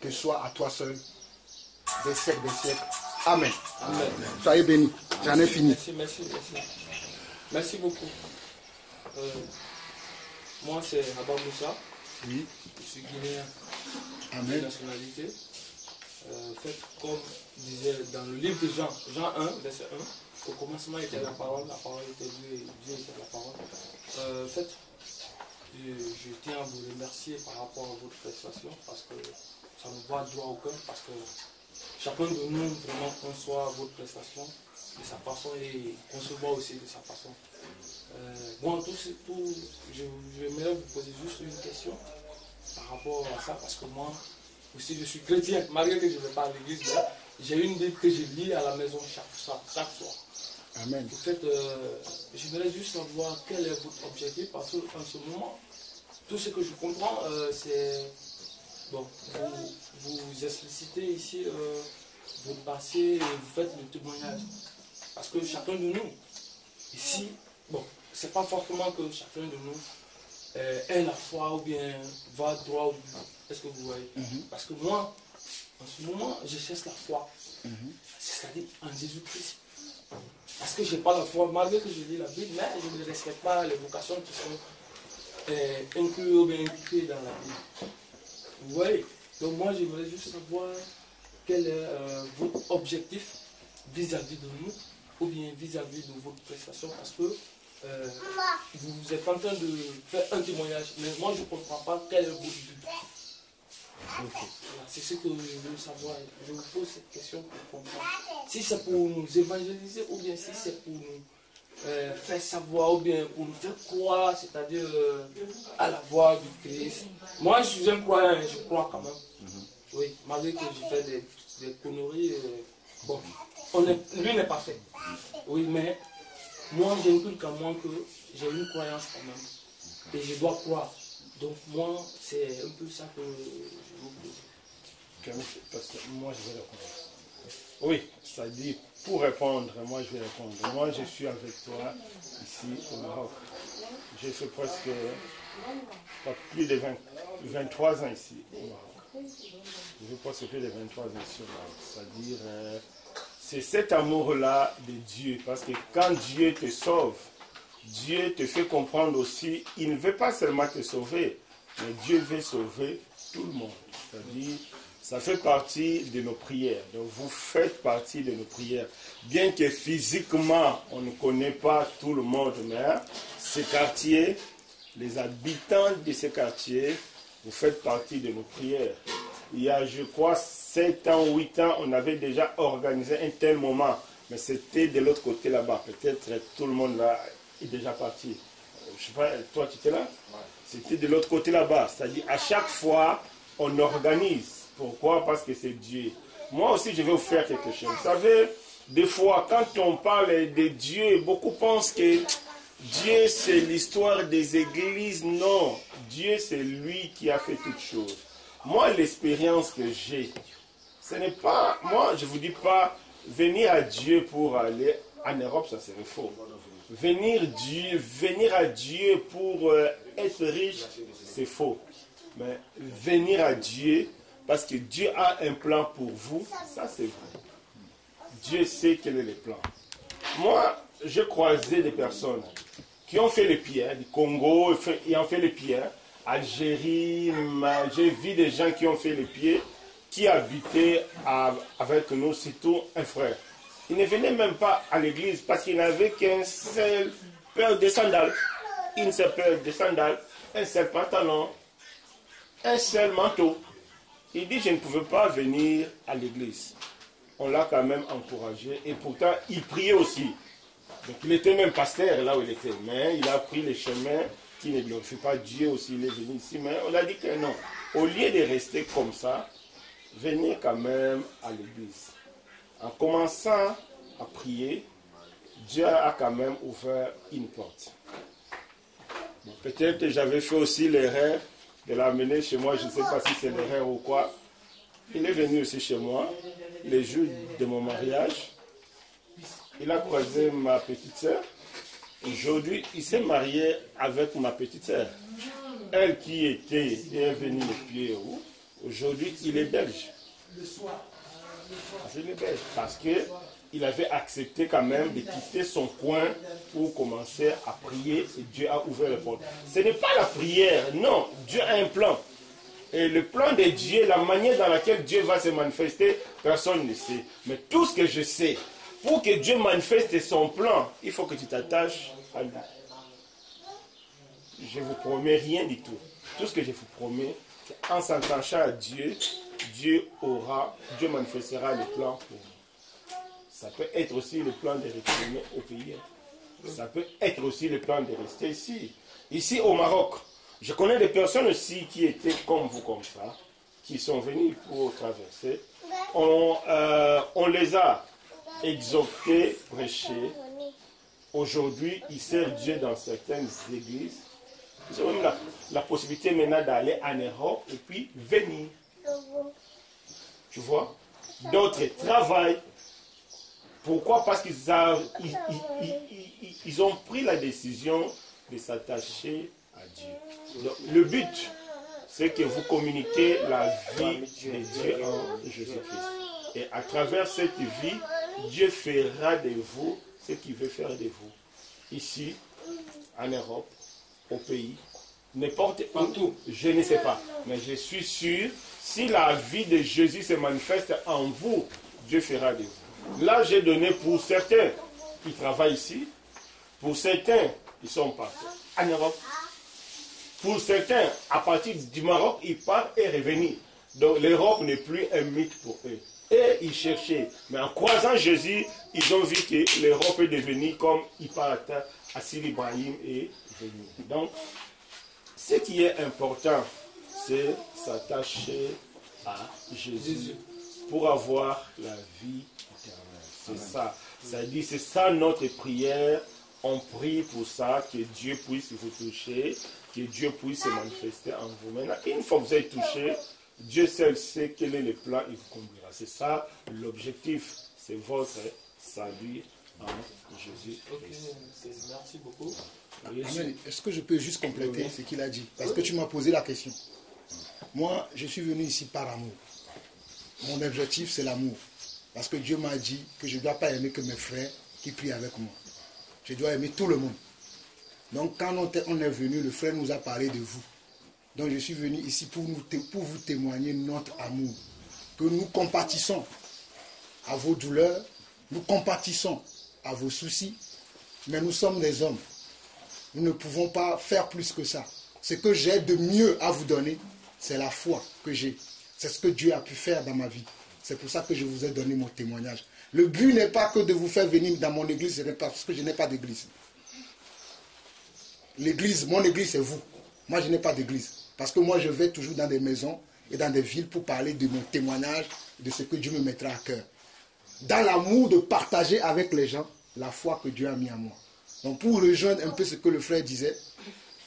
S2: que soit à toi seul, des siècles des siècles. Amen.
S3: Amen.
S2: Soyez bénis. J'en ai fini.
S3: Merci. Merci beaucoup. Moi, c'est Abba Moussa.
S2: Oui.
S3: Je suis guinéen
S2: Amen.
S3: de nationalité. Fait comme disait dans le livre de Jean, Jean 1, verset 1, au commencement était la parole était Dieu et Dieu était la parole. Fait, je tiens à vous remercier par rapport à votre prestation parce que ça nous va droit au cœur, parce que chacun de nous vraiment conçoit votre prestation de sa façon et concevoir aussi de sa façon. Bon, j'aimerais vous poser juste une question par rapport à ça, parce que moi aussi je suis chrétien, malgré que je ne vais pas à l'église, j'ai une Bible que je lis à la maison chaque soir.
S2: Amen.
S3: En fait, j'aimerais juste savoir quel est votre objectif, parce qu'en ce moment, tout ce que je comprends, c'est... Bon, vous explicitez ici votre passé et vous faites le témoignage. Parce que chacun de nous, ici, bon, c'est pas forcément que chacun de nous ait la foi ou bien va droit au but. Est-ce que vous voyez? Parce que moi, en ce moment, je cherche la foi. C'est-à-dire en Jésus-Christ. Parce que je n'ai pas la foi, malgré que je lis la Bible, mais je ne respecte pas les vocations qui sont incluses ou bien impliquées dans la Bible. Vous voyez? Donc moi, j'aimerais juste savoir quel est votre objectif vis-à-vis de nous, ou bien vis-à-vis de votre prestation, parce que vous êtes en train de faire un témoignage, mais moi, je ne comprends pas quel est votre but. Voilà, c'est ce que je veux savoir. Je vous pose cette question pour comprendre. Si c'est pour nous évangéliser, ou bien si c'est pour nous faire savoir, ou bien pour nous faire croire, c'est-à-dire à la voix du Christ. Moi, je suis un croyant, je crois quand même. Oui, malgré que je fais des conneries. Bon, lui n'est pas fait. Oui, mais moi, j'inculque en moi que j'ai une croyance quand même. Et je dois croire. Donc moi, c'est un peu ça que je vous pose.
S4: Parce que moi, je vais répondre. Oui, ça dit, pour répondre, moi, je vais répondre. Moi, je suis avec toi ici au Maroc. J'ai fait presque pas plus de 23 ans ici au Maroc. Je fais presque plus de 23 ans ici au Maroc. C'est-à-dire, c'est cet amour-là de Dieu. Parce que quand Dieu te sauve, Dieu te fait comprendre aussi, il ne veut pas seulement te sauver, mais Dieu veut sauver tout le monde. C'est-à-dire, ça fait partie de nos prières. Donc vous faites partie de nos prières. Bien que physiquement, on ne connaît pas tout le monde, mais ces quartiers, les habitants de ces quartiers, vous faites partie de nos prières. Il y a, je crois, 7 ans, 8 ans, on avait déjà organisé un tel moment. Mais c'était de l'autre côté là-bas. Peut-être tout le monde là est déjà parti. Je sais pas, toi tu étais là? C'était de l'autre côté là-bas. C'est-à-dire, à chaque fois, on organise. Pourquoi? Parce que c'est Dieu. Moi aussi, je vais vous faire quelque chose. Vous savez, des fois, quand on parle de Dieu, beaucoup pensent que Dieu, c'est l'histoire des églises. Non. Dieu, c'est lui qui a fait toutes choses. Moi, l'expérience que j'ai, ce n'est pas... Moi, je ne vous dis pas, venir à Dieu pour aller en Europe, ça serait faux. Venir à Dieu pour être riche, c'est faux. Mais venir à Dieu, parce que Dieu a un plan pour vous, ça c'est vrai. Dieu sait quel est le plan. Moi, j'ai croisé des personnes qui ont fait les pieds, du Congo, ils ont fait les pieds, Algérie, j'ai vu des gens qui ont fait les pieds, qui habitaient avec nous, surtout un frère. Il ne venait même pas à l'église parce qu'il n'avait qu'un seul paire de sandales, une seule paire de sandales, un seul pantalon, un seul manteau. Il dit, je ne pouvais pas venir à l'église. On l'a quand même encouragé et pourtant, il priait aussi. Donc il était même pasteur là où il était, mais il a pris les chemins qui ne glorifient pas Dieu aussi, il est venu ici. Mais on a dit que non, au lieu de rester comme ça, venez quand même à l'église. En commençant à prier, Dieu a quand même ouvert une porte. Bon, peut-être que j'avais fait aussi l'erreur de l'amener chez moi, je ne sais pas si c'est l'erreur ou quoi. Il est venu aussi chez moi, les jours de mon mariage. Il a croisé ma petite sœur. Aujourd'hui, il s'est marié avec ma petite sœur. Elle qui est venue les pieds hauts, aujourd'hui, il est belge. Je l'ai belge parce qu'il avait accepté quand même de quitter son coin pour commencer à prier et Dieu a ouvert les portes. Ce n'est pas la prière, non, Dieu a un plan. Et le plan de Dieu, la manière dans laquelle Dieu va se manifester, personne ne sait. Mais tout ce que je sais, pour que Dieu manifeste son plan, il faut que tu t'attaches à lui. Je ne vous promets rien du tout. Tout ce que je vous promets, c'est en s'attachant à Dieu, Dieu manifestera le plan pour vous. Ça peut être aussi le plan de retourner au pays. Ça peut être aussi le plan de rester ici. Ici au Maroc, je connais des personnes aussi qui étaient comme vous, comme ça, qui sont venus pour traverser. On les a exhortés, prêchés. Aujourd'hui, ils servent Dieu dans certaines églises. Ils ont même la possibilité maintenant d'aller en Europe et puis venir. Tu vois? D'autres travaillent. Pourquoi? Parce qu'ils ont pris la décision de s'attacher à Dieu. Donc, le but, c'est que vous communiquez la vie de Dieu en Jésus-Christ. Et à travers cette vie, Dieu fera de vous ce qu'il veut faire de vous. Ici, en Europe, au pays, n'importe où, je ne sais pas. Mais je suis sûr, si la vie de Jésus se manifeste en vous, Dieu fera de vous. Là, j'ai donné pour certains qui travaillent ici, pour certains qui sont partis en Europe. Pour certains, à partir du Maroc, ils partent et reviennent. Donc l'Europe n'est plus un mythe pour eux. Et ils cherchaient. Mais en croisant Jésus, ils ont vu que l'Europe est devenue comme ils partent à Sidi Ibrahim et venir. Donc, ce qui est important, c'est s'attacher à Jésus pour avoir la vie éternelle. C'est ça. Ça dit, c'est ça notre prière. On prie pour ça, que Dieu puisse vous toucher, que Dieu puisse se manifester en vous. Maintenant, une fois que vous êtes touché, Dieu seul sait quel est le plan, il vous conduira. C'est ça l'objectif, c'est votre salut en Jésus.
S3: Merci beaucoup.
S2: Amen. Est-ce que je peux juste compléter ce qu'il a dit? Parce que tu m'as posé la question. Moi, je suis venu ici par amour. Mon objectif, c'est l'amour. Parce que Dieu m'a dit que je ne dois pas aimer que mes frères qui prient avec moi. Je dois aimer tout le monde. Donc, quand on est venu, le frère nous a parlé de vous. Donc, je suis venu ici pour vous témoigner notre amour. Que nous compatissons à vos douleurs, nous compatissons à vos soucis, mais nous sommes des hommes. Nous ne pouvons pas faire plus que ça. Ce que j'ai de mieux à vous donner, c'est la foi que j'ai. C'est ce que Dieu a pu faire dans ma vie. C'est pour ça que je vous ai donné mon témoignage. Le but n'est pas que de vous faire venir dans mon église, parce que je n'ai pas d'église. L'église, mon église, c'est vous. Moi, je n'ai pas d'église. Parce que moi, je vais toujours dans des maisons et dans des villes pour parler de mon témoignage, de ce que Dieu me mettra à cœur. Dans l'amour de partager avec les gens la foi que Dieu a mis en moi. Donc, pour rejoindre un peu ce que le frère disait,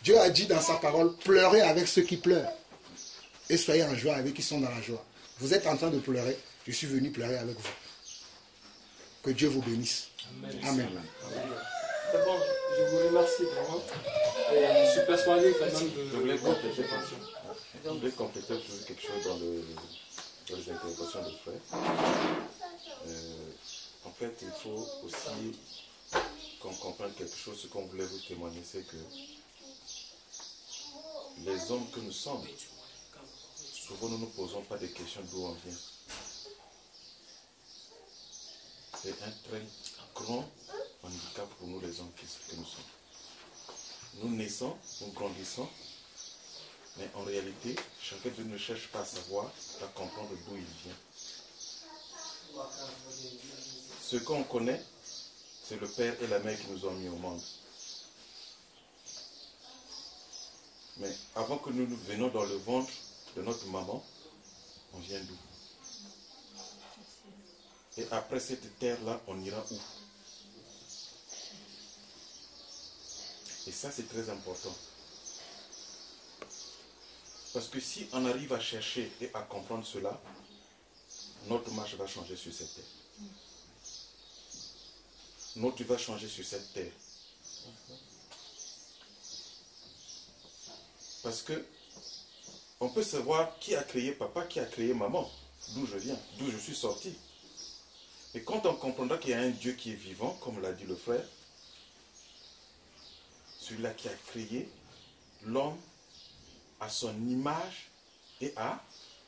S2: Dieu a dit dans sa parole, pleurez avec ceux qui pleurent. Et soyez en joie avec ceux qui sont dans la joie. Vous êtes en train de pleurer, je suis venu pleurer avec vous. Que Dieu vous bénisse. Amen. Amen.
S3: C'est bon, je vous remercie vraiment. Et je suis persuadé quand même de...
S1: Je voulais compléter quelque chose dans les interrogations de frère. En fait, il faut aussi qu'on comprenne quelque chose. Ce qu'on voulait vous témoigner, c'est que les hommes que nous sommes, souvent nous ne nous posons pas des questions d'où on vient. C'est un très grand handicap pour nous les hommes que nous sommes. Nous naissons, nous grandissons, mais en réalité, chacun de nous ne cherche pas à savoir, à comprendre d'où il vient. Ce qu'on connaît,
S5: c'est le père et la mère qui nous ont mis au monde. Mais avant que nous venions dans le ventre de notre maman, on vient d'où? Et après cette terre-là, on ira où? Et ça, c'est très important. Parce que si on arrive à chercher et à comprendre cela, notre marche va changer sur cette terre. Notre vie va changer sur cette terre. Parce que on peut savoir qui a créé papa, qui a créé maman, d'où je viens, d'où je suis sorti. Et quand on comprendra qu'il y a un Dieu qui est vivant, comme l'a dit le frère, celui-là qui a créé l'homme à son image et à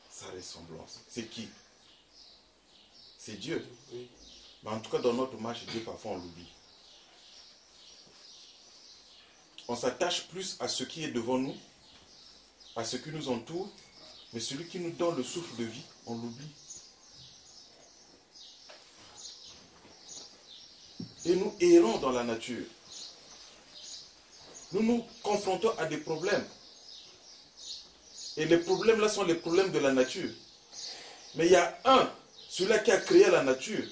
S5: sa ressemblance. C'est qui? C'est Dieu. Mais en tout cas, dans notre marche, Dieu, parfois, on l'oublie. On s'attache plus à ce qui est devant nous, à ce qui nous entoure, mais celui qui nous donne le souffle de vie, on l'oublie. Et nous errons dans la nature. Nous nous confrontons à des problèmes. Et les problèmes là sont les problèmes de la nature. Mais il y a un, celui-là qui a créé la nature,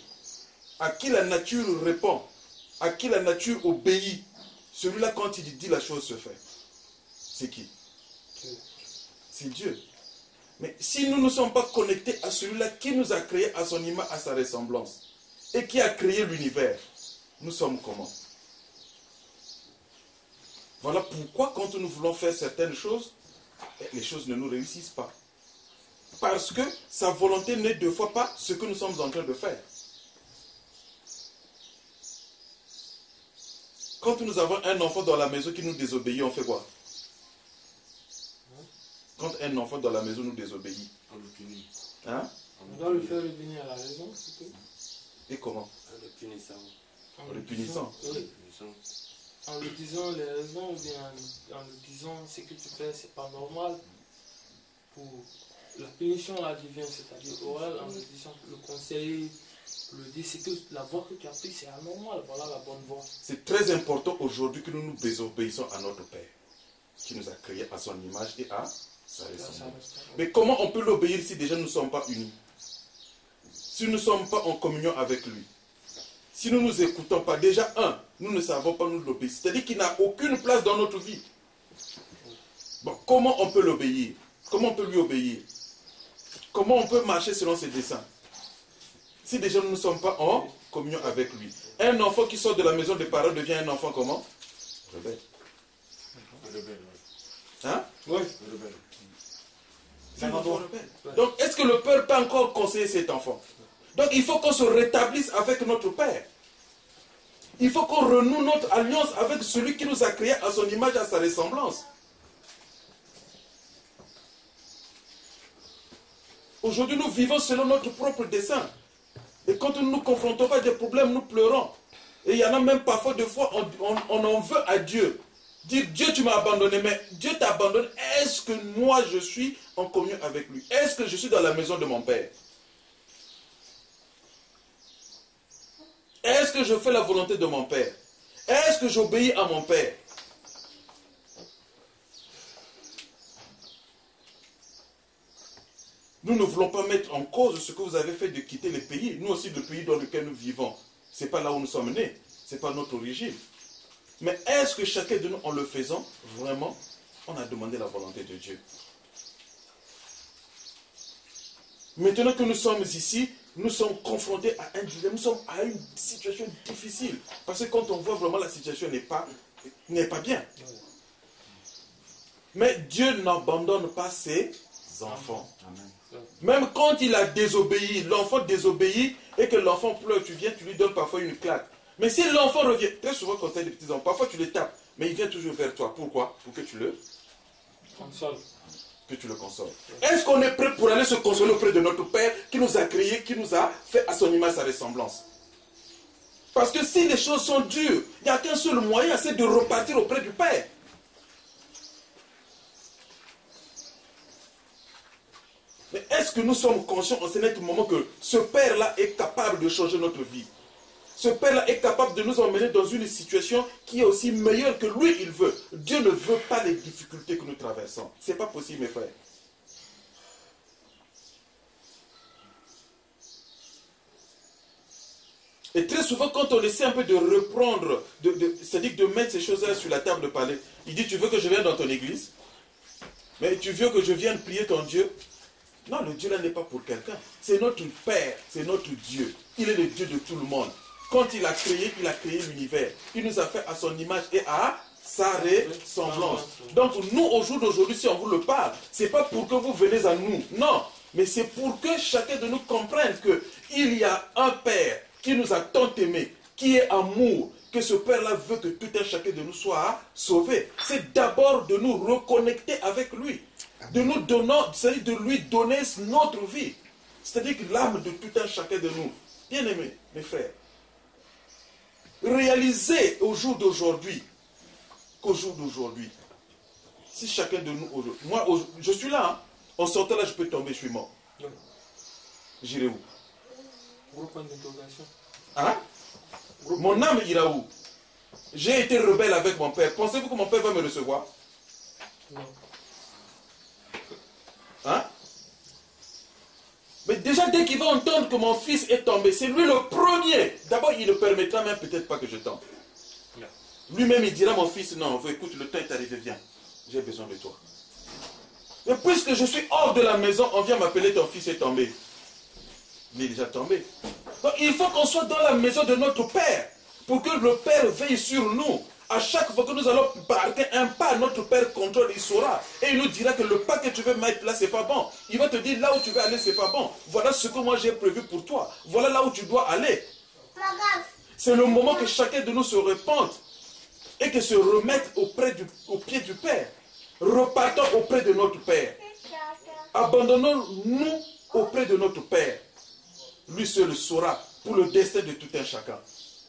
S5: à qui la nature répond, à qui la nature obéit. Celui-là, quand il dit, la chose se fait. C'est qui? C'est Dieu. Mais si nous ne sommes pas connectés à celui-là qui nous a créés à son image, à sa ressemblance, et qui a créé l'univers, nous sommes comment? Voilà pourquoi quand nous voulons faire certaines choses, les choses ne nous réussissent pas. Parce que sa volonté n'est deux fois pas ce que nous sommes en train de faire. Quand nous avons un enfant dans la maison qui nous désobéit, on fait quoi? Quand un enfant dans la maison nous désobéit,
S6: On le punit.
S5: hein?
S3: On doit le faire revenir à la raison, c'est tout.
S5: Et comment?
S6: En le punissant.
S5: En le punissant.
S3: Oui. En lui disant les raisons, ou bien en lui disant ce que tu fais, c'est pas normal. Pour la punition, là, divine, c'est-à-dire orale, en lui disant le conseiller, le dire, c'est que la voie que tu as prise, c'est anormal, voilà la bonne voie.
S5: C'est très important aujourd'hui que nous nous désobéissons à notre Père, qui nous a créés à son image et à sa ressemblance. Mais comment on peut l'obéir si déjà nous ne sommes pas unis? Si nous ne sommes pas en communion avec lui? Si nous ne nous écoutons pas, déjà nous ne savons pas nous l'obéir. C'est-à-dire qu'il n'a aucune place dans notre vie. Bon, comment on peut l'obéir? Comment on peut lui obéir? Comment on peut marcher selon ses desseins? Si déjà nous ne sommes pas en communion avec lui. Un enfant qui sort de la maison des parents devient un enfant comment? Rebelle.
S6: Rebelle,
S5: Hein?
S3: Oui.
S6: rebelle.
S5: C'est un enfant rebelle. Donc, est-ce que le Père peut encore conseiller cet enfant? Donc, il faut qu'on se rétablisse avec notre Père. Il faut qu'on renoue notre alliance avec celui qui nous a créés à son image, à sa ressemblance. Aujourd'hui, nous vivons selon notre propre dessein. Et quand nous nous confrontons à des problèmes, nous pleurons. Et il y en a même parfois, des fois, on en veut à Dieu. Dire, Dieu, tu m'as abandonné, mais Dieu t'abandonne. Est-ce que moi, je suis en communion avec lui? Est-ce que je suis dans la maison de mon Père? Est-ce que je fais la volonté de mon Père? Est-ce que j'obéis à mon Père? Nous ne voulons pas mettre en cause ce que vous avez fait de quitter le pays. Nous aussi, le pays dans lequel nous vivons, ce n'est pas là où nous sommes nés. Ce n'est pas notre origine. Mais est-ce que chacun de nous, en le faisant, vraiment, on a demandé la volonté de Dieu? Maintenant que nous sommes ici, nous sommes confrontés à un dilemme, nous sommes à une situation difficile. Parce que quand on voit vraiment la situation n'est pas bien. Mais Dieu n'abandonne pas ses enfants. Même quand il a désobéi, l'enfant désobéit et que l'enfant pleure, tu viens, tu lui donnes parfois une claque. Mais si l'enfant revient, très souvent quand c'est des petits enfants, parfois tu les tapes, mais il vient toujours vers toi. Pourquoi? Pour que tu le
S3: consoles.
S5: Que tu le consoles. Est-ce qu'on est prêt pour aller se consoler auprès de notre Père qui nous a créés, qui nous a fait à son image, sa ressemblance? Parce que si les choses sont dures, il n'y a qu'un seul moyen, c'est de repartir auprès du Père. Mais est-ce que nous sommes conscients en ce moment que ce Père-là est capable de changer notre vie? Ce Père-là est capable de nous emmener dans une situation qui est aussi meilleure que lui, il veut. Dieu ne veut pas les difficultés que nous traversons. Ce n'est pas possible, mes frères. Et très souvent, quand on essaie un peu de reprendre, c'est-à-dire de mettre ces choses-là sur la table de parler, il dit, tu veux que je vienne dans ton église? Mais tu veux que je vienne prier ton Dieu? Non, le Dieu là n'est pas pour quelqu'un. C'est notre Père, c'est notre Dieu. Il est le Dieu de tout le monde. Quand il a créé l'univers. Il nous a fait à son image et à sa ressemblance. Donc nous, au jour d'aujourd'hui, si on vous le parle, ce n'est pas pour que vous venez à nous. Non, mais c'est pour que chacun de nous comprenne qu'il y a un Père qui nous a tant aimés, qui est amour, que ce Père-là veut que tout un chacun de nous soit sauvé. C'est d'abord de nous reconnecter avec lui, de nous donner, c'est-à-dire de lui donner notre vie, c'est-à-dire que l'âme de tout un chacun de nous. Bien aimés, mes frères, réalisez au jour d'aujourd'hui, qu'au jour d'aujourd'hui, si chacun de nous, moi, je suis là, hein, en sortant là, je peux tomber, je suis mort. J'irai où?
S3: Gros point d'interrogation.
S5: Hein? Mon âme ira où? J'ai été rebelle avec mon père. Pensez-vous que mon père va me recevoir?
S3: Non.
S5: Hein? Mais déjà, dès qu'il va entendre que mon fils est tombé, c'est lui le premier. D'abord, il ne permettra même peut-être pas que je tombe. Lui-même, il dira, mon fils, non, écoute, le temps est arrivé, viens. J'ai besoin de toi. Mais puisque je suis hors de la maison, on vient m'appeler, ton fils est tombé. Il est déjà tombé. Donc il faut qu'on soit dans la maison de notre Père, pour que le Père veille sur nous. À chaque fois que nous allons marquer un pas, notre Père contrôle, il saura. Et il nous dira que le pas que tu veux mettre là, c'est pas bon. Il va te dire là où tu veux aller, c'est pas bon. Voilà ce que moi j'ai prévu pour toi. Voilà là où tu dois aller. C'est le moment que chacun de nous se repente et que se remette au pied du Père. Repartons auprès de notre Père. Abandonnons-nous auprès de notre Père. Lui seul le saura pour le destin de tout un chacun.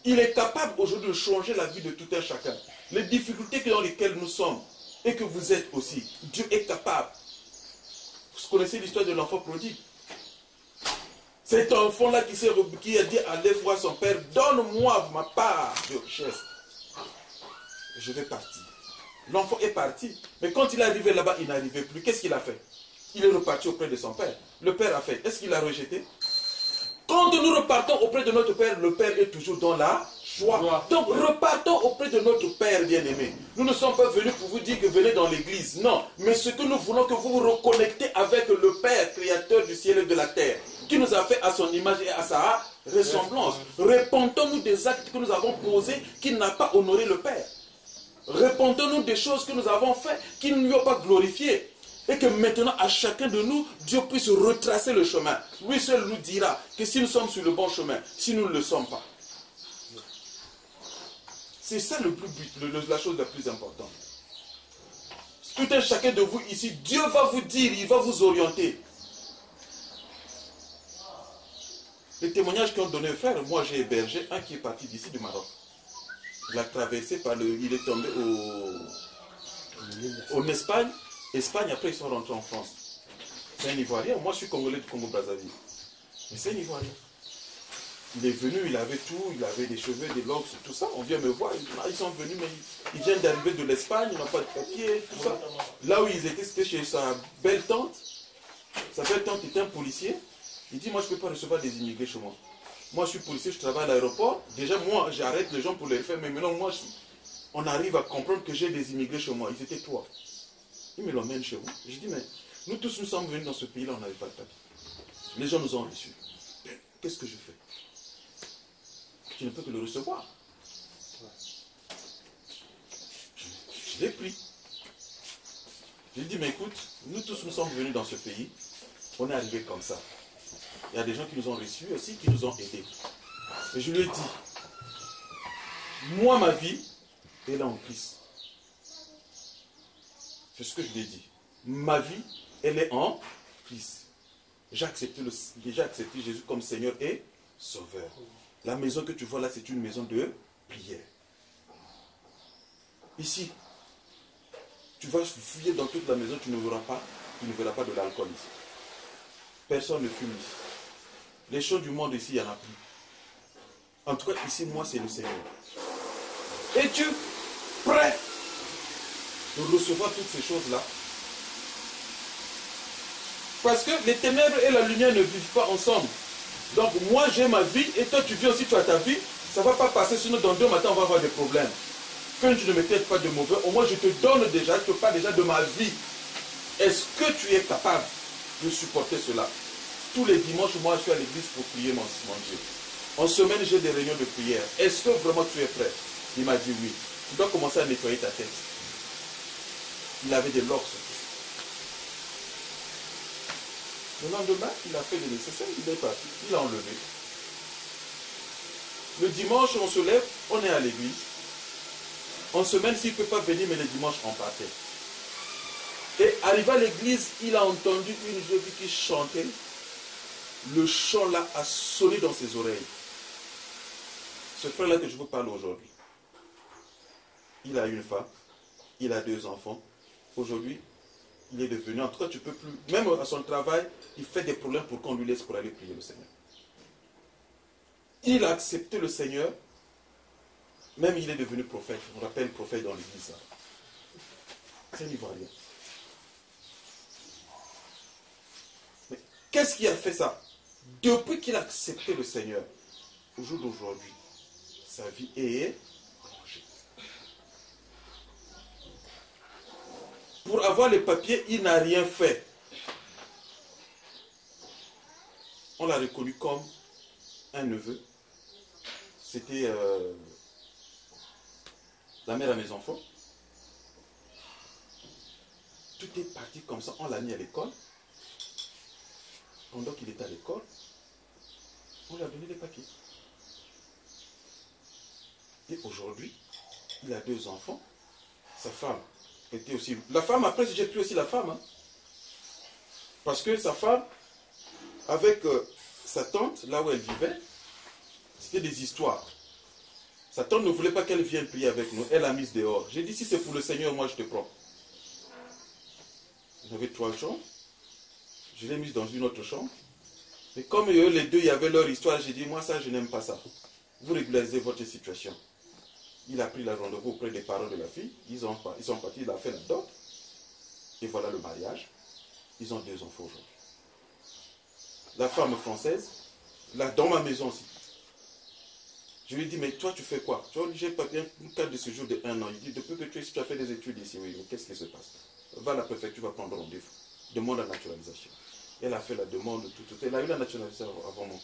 S5: Il est capable aujourd'hui de changer la vie de tout un chacun. Les difficultés dans lesquelles nous sommes et que vous êtes aussi, Dieu est capable. Vous connaissez l'histoire de l'enfant prodigue. Cet enfant-là qui a dit à deux fois à son père, donne-moi ma part de richesse. Je vais partir. L'enfant est parti. Mais quand il est arrivé là-bas, il n'arrivait plus. Qu'est-ce qu'il a fait? Il est reparti auprès de son père. Le père a fait. Est-ce qu'il a rejeté? Quand nous repartons auprès de notre Père, le Père est toujours dans la joie. Donc repartons auprès de notre Père bien-aimé. Nous ne sommes pas venus pour vous dire que venez dans l'église. Non, mais ce que nous voulons que vous vous reconnectez avec le Père, créateur du ciel et de la terre, qui nous a fait à son image et à sa ressemblance. Repentons-nous des actes que nous avons posés qui n'ont pas honoré le Père. Repentons-nous des choses que nous avons faites qui ne lui ont pas glorifié. Et que maintenant, à chacun de nous, Dieu puisse retracer le chemin. Lui seul nous dira que si nous sommes sur le bon chemin, si nous ne le sommes pas. C'est ça le plus but, la chose la plus importante. Tout un chacun de vous ici, Dieu va vous dire, il va vous orienter. Les témoignages qu'ont donné frère, moi j'ai hébergé un qui est parti d'ici du Maroc. Il a traversé il est tombé en Espagne. Espagne, après ils sont rentrés en France. C'est un Ivoirien. Moi je suis Congolais du Congo-Brazzaville. Mais c'est un Ivoirien. Il est venu, il avait tout, il avait des cheveux, des locks, tout ça. On vient me voir, ils sont venus, mais ils viennent d'arriver de l'Espagne, ils n'ont pas de papier, tout ça. Là où ils étaient, c'était chez sa belle tante. Sa belle tante était un policier. Il dit, moi je ne peux pas recevoir des immigrés chez moi. Moi je suis policier, je travaille à l'aéroport. Déjà moi j'arrête les gens pour les faire, mais maintenant moi on arrive à comprendre que j'ai des immigrés chez moi. Ils étaient trois. Ils me l'emmènent chez vous. Je dis, mais nous tous nous sommes venus dans ce pays-là, on n'avait pas de papier. Les gens nous ont reçus. Qu'est-ce que je fais? Je ne peux que le recevoir. Je l'ai pris. Je lui ai dit, mais écoute, nous tous nous sommes venus dans ce pays, on est arrivés comme ça. Il y a des gens qui nous ont reçus aussi, qui nous ont aidés. Et je lui ai dit, moi ma vie, elle est en Christ. C'est ce que je lui ai dit. Ma vie, elle est en Christ. J'ai déjà accepté Jésus comme Seigneur et Sauveur. La maison que tu vois là, c'est une maison de prière. Ici, tu vas fouiller dans toute la maison, tu ne verras pas de l'alcool ici. Personne ne fume ici. Les choses du monde ici, il n'y en a plus. En tout cas, ici, moi, c'est le Seigneur. Es-tu prêt de recevoir toutes ces choses-là? Parce que les ténèbres et la lumière ne vivent pas ensemble. Donc moi j'ai ma vie et toi tu vis aussi, tu as ta vie. Ça ne va pas passer, sinon dans 2 matins on va avoir des problèmes. Quand tu ne me traites pas de mauvais, au moins je te donne déjà, je te parle déjà de ma vie. Est-ce que tu es capable de supporter cela? Tous les dimanches, moi je suis à l'église pour prier mon Dieu. En semaine j'ai des réunions de prière. Est-ce que vraiment tu es prêt? Il m'a dit oui. Tu dois commencer à nettoyer ta tête. Il avait des locks. Le lendemain, il a fait le nécessaire, il est parti, il a enlevé. Le dimanche, on se lève, on est à l'église. En semaine, s'il ne peut pas venir, mais le dimanche, on partait. Et arrivé à l'église, il a entendu une jeune fille qui chantait. Le chant là a sonné dans ses oreilles. Ce frère-là que je vous parle aujourd'hui, il a une femme, il a 2 enfants. Aujourd'hui, il est devenu, en tout cas tu peux plus, même à son travail, il fait des problèmes pour qu'on lui laisse pour aller prier le Seigneur. Il a accepté le Seigneur, même il est devenu prophète. On rappelle prophète dans l'église. C'est un Ivoirien. Mais qu'est-ce qui a fait ça? Depuis qu'il a accepté le Seigneur, au jour d'aujourd'hui, sa vie est rangée. Pour avoir les papiers, il n'a rien fait. On l'a reconnu comme un neveu. C'était la mère à mes enfants. Tout est parti comme ça. On l'a mis à l'école. Pendant qu'il était à l'école, on lui a donné les papiers. Et aujourd'hui, il a 2 enfants. Sa femme était aussi... La femme, après, j'ai pris aussi la femme. Hein. Parce que sa femme, avec sa tante, là où elle vivait, c'était des histoires. Sa tante ne voulait pas qu'elle vienne prier avec nous. Elle l'a mise dehors. J'ai dit, si c'est pour le Seigneur, moi je te prends. J'avais 3 chambres. Je l'ai mise dans une autre chambre. Mais comme eux, les deux, il y avait leur histoire, j'ai dit, moi ça, je n'aime pas ça. Vous régularisez votre situation. Il a pris la rendez-vous auprès des parents de la fille. Ils sont partis, il a fait la dot. Et voilà le mariage. Ils ont 2 enfants aujourd'hui. La femme française, là, dans ma maison aussi. Je lui ai dit, mais toi, tu fais quoi? Tu vois, j'ai pas bien une carte de séjour de 1 an. Il dit, depuis que tu as fait des études ici, oui, qu'est-ce qui se passe? Va à la préfecture, tu vas prendre rendez-vous. Demande la naturalisation. Elle a fait la demande, tout. Elle a eu la naturalisation avant moi.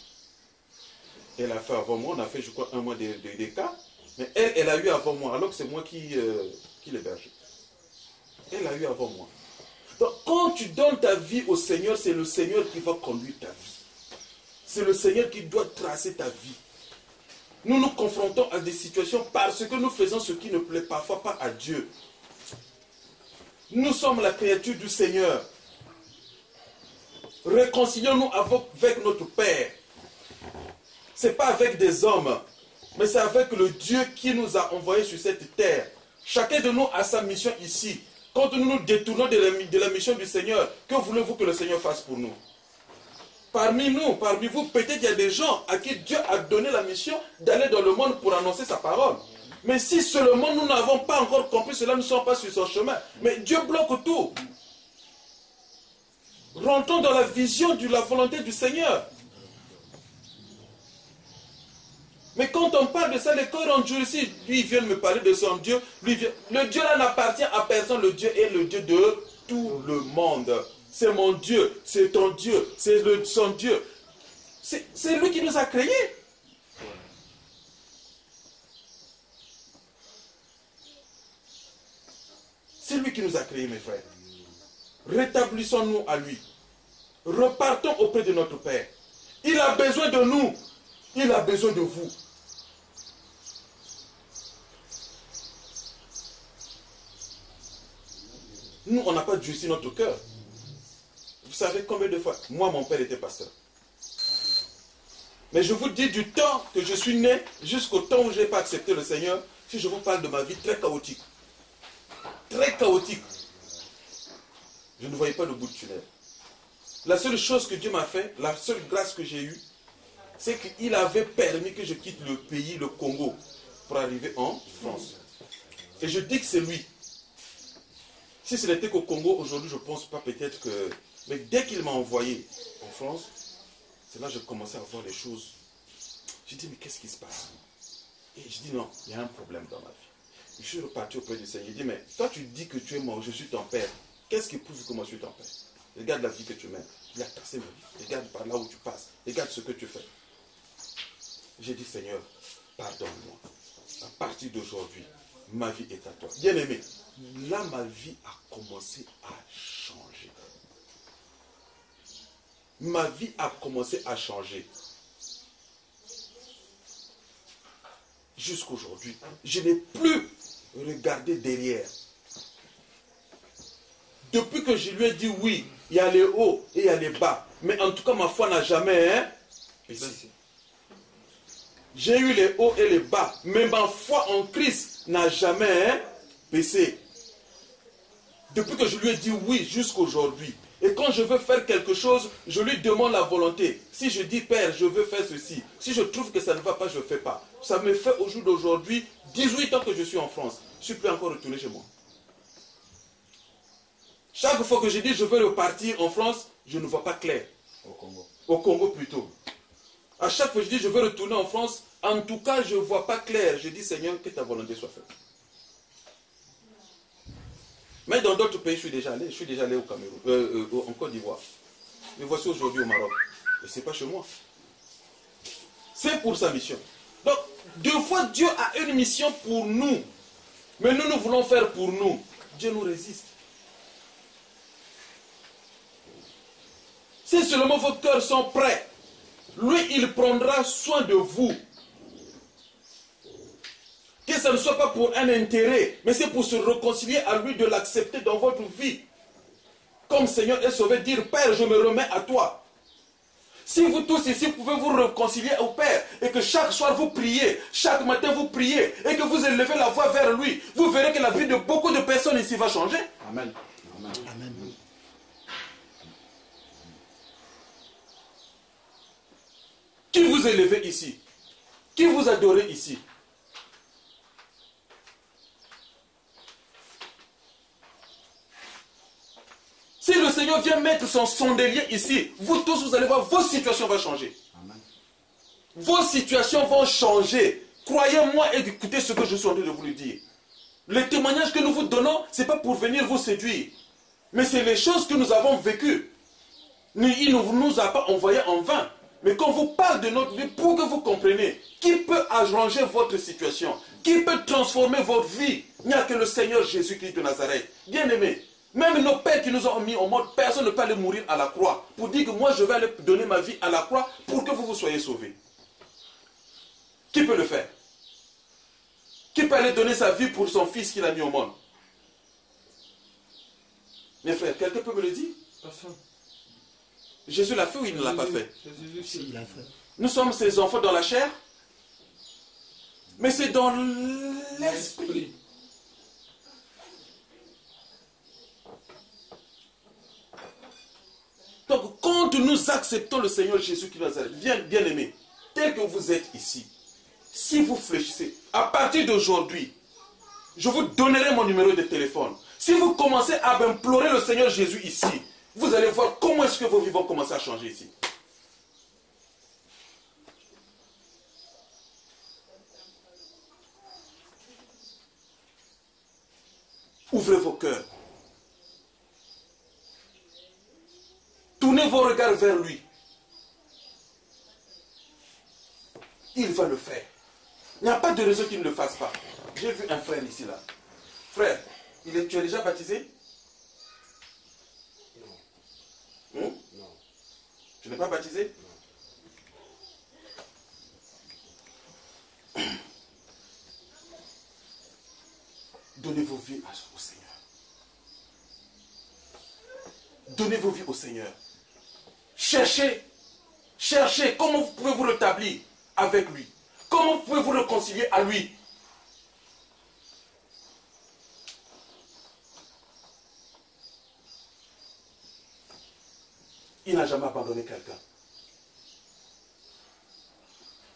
S5: Elle a fait avant moi, on a fait, je crois, 1 mois des cas. Mais elle a eu avant moi, alors que c'est moi qui l'héberge. Elle a eu avant moi. Donc, quand tu donnes ta vie au Seigneur, c'est le Seigneur qui va conduire ta vie. C'est le Seigneur qui doit tracer ta vie. Nous nous confrontons à des situations parce que nous faisons ce qui ne plaît parfois pas à Dieu. Nous sommes la créature du Seigneur. Réconcilions-nous avec notre Père. Ce n'est pas avec des hommes, mais c'est avec le Dieu qui nous a envoyés sur cette terre. Chacun de nous a sa mission ici. Quand nous nous détournons de la mission du Seigneur, que voulez-vous que le Seigneur fasse pour nous? Parmi nous, parmi vous, peut-être il y a des gens à qui Dieu a donné la mission d'aller dans le monde pour annoncer sa parole. Mais si seulement nous n'avons pas encore compris cela, nous ne sommes pas sur son chemin. Mais Dieu bloque tout. Rentrons dans la vision de la volonté du Seigneur. Mais quand on parle de ça, les corps en Dieu ici, lui, il vient me parler de son Dieu. Le Dieu là n'appartient à personne. Le Dieu est le Dieu de tout le monde. C'est mon Dieu, c'est ton Dieu, c'est son Dieu. C'est lui qui nous a créés. C'est lui qui nous a créés, mes frères. Rétablissons-nous à lui. Repartons auprès de notre Père. Il a besoin de nous. Il a besoin de vous. Nous, on n'a pas durci notre cœur. Vous savez combien de fois, moi, mon père était pasteur. Mais je vous dis, du temps que je suis né, jusqu'au temps où je n'ai pas accepté le Seigneur, si je vous parle de ma vie très chaotique. Très chaotique. Je ne voyais pas le bout du tunnel. La seule chose que Dieu m'a fait, la seule grâce que j'ai eue, c'est qu'il avait permis que je quitte le pays, le Congo, pour arriver en France. Et je dis que c'est lui. Si ce n'était qu'au Congo, aujourd'hui, je ne pense pas peut-être que... Mais dès qu'il m'a envoyé en France, c'est là que j'ai commencé à voir les choses. J'ai dit, mais qu'est-ce qui se passe? Et je dis, non, il y a un problème dans ma vie. Je suis reparti auprès du Seigneur. Il dit, mais toi tu dis que tu es mort, je suis ton père. Qu'est-ce qui prouve que moi je suis ton père? Regarde la vie que tu mènes. Il a tracé ma vie. Regarde par là où tu passes. Regarde ce que tu fais. J'ai dit, Seigneur, pardonne-moi. À partir d'aujourd'hui, ma vie est à toi. Bien aimé, là ma vie a commencé à changer. Ma vie a commencé à changer. Jusqu'aujourd'hui, je n'ai plus regardé derrière. Depuis que je lui ai dit oui, il y a les hauts et il y a les bas. Mais en tout cas, ma foi n'a jamais baissé. J'ai eu les hauts et les bas. Mais ma foi en Christ n'a jamais baissé. Depuis que je lui ai dit oui jusqu'aujourd'hui. Et quand je veux faire quelque chose, je lui demande la volonté. Si je dis, Père, je veux faire ceci. Si je trouve que ça ne va pas, je ne fais pas. Ça me fait au jour d'aujourd'hui 18 ans que je suis en France. Je ne suis plus encore retourné chez moi. Chaque fois que je dis je veux repartir en France, je ne vois pas clair.
S1: Au Congo.
S5: Au Congo plutôt. À chaque fois que je dis je veux retourner en France, en tout cas je ne vois pas clair. Je dis Seigneur, que ta volonté soit faite. Mais dans d'autres pays, je suis déjà allé. Je suis déjà allé au Cameroun, en Côte d'Ivoire. Mais voici aujourd'hui au Maroc. Et ce n'est pas chez moi. C'est pour sa mission. Donc, deux fois Dieu a une mission pour nous. Mais nous voulons faire pour nous. Dieu nous résiste. Si seulement vos cœurs sont prêts, lui, il prendra soin de vous. Que ce ne soit pas pour un intérêt, mais c'est pour se réconcilier à lui, de l'accepter dans votre vie. Comme Seigneur est sauvé, dire, Père, je me remets à toi. Si vous tous ici pouvez vous réconcilier au Père, et que chaque soir vous priez, chaque matin vous priez, et que vous élevez la voix vers lui, vous verrez que la vie de beaucoup de personnes ici va changer.
S1: Amen. Amen.
S2: Amen.
S5: Qui vous élevez ici? Qui vous adorez ici? Si le Seigneur vient mettre son chandelier ici, vous tous, vous allez voir, vos situations vont changer.
S1: Amen.
S5: Vos situations vont changer. Croyez-moi et écoutez ce que je suis en train de vous le dire. Les témoignages que nous vous donnons, ce n'est pas pour venir vous séduire. Mais c'est les choses que nous avons vécues. Il ne nous a pas envoyés en vain. Mais quand on vous parle de notre vie, pour que vous compreniez, qui peut arranger votre situation? Qui peut transformer votre vie? Il n'y a que le Seigneur Jésus-Christ de Nazareth. Bien aimé, même nos pères qui nous ont mis au monde, personne ne peut aller mourir à la croix pour dire que moi je vais aller donner ma vie à la croix pour que vous soyez sauvés. Qui peut le faire? Qui peut aller donner sa vie pour son fils qu'il a mis au monde? Mes frères, quelqu'un peut me le dire?
S3: Personne.
S5: Jésus l'a fait ou il ne l'a pas fait?
S2: Si, il a fait.
S5: Nous sommes ses enfants dans la chair, mais c'est dans l'esprit. Donc, quand nous acceptons le Seigneur Jésus qui nous a bien aimé, tel que vous êtes ici, si vous fléchissez, à partir d'aujourd'hui, je vous donnerai mon numéro de téléphone. Si vous commencez à implorer le Seigneur Jésus ici, vous allez voir comment est-ce que vos vies vont commencer à changer ici. Ouvrez vos cœurs. Tournez vos regards vers lui. Il va le faire. Il n'y a pas de raison qu'il ne le fasse pas. J'ai vu un frère ici, là. Frère, tu es déjà baptisé? Non. Non. Tu n'es pas baptisé? Non. Donnez vos vies au Seigneur. Donnez vos vies au Seigneur. Cherchez. Cherchez comment vous pouvez vous rétablir avec lui. Comment vous pouvez vous réconcilier à lui. Il n'a jamais abandonné quelqu'un.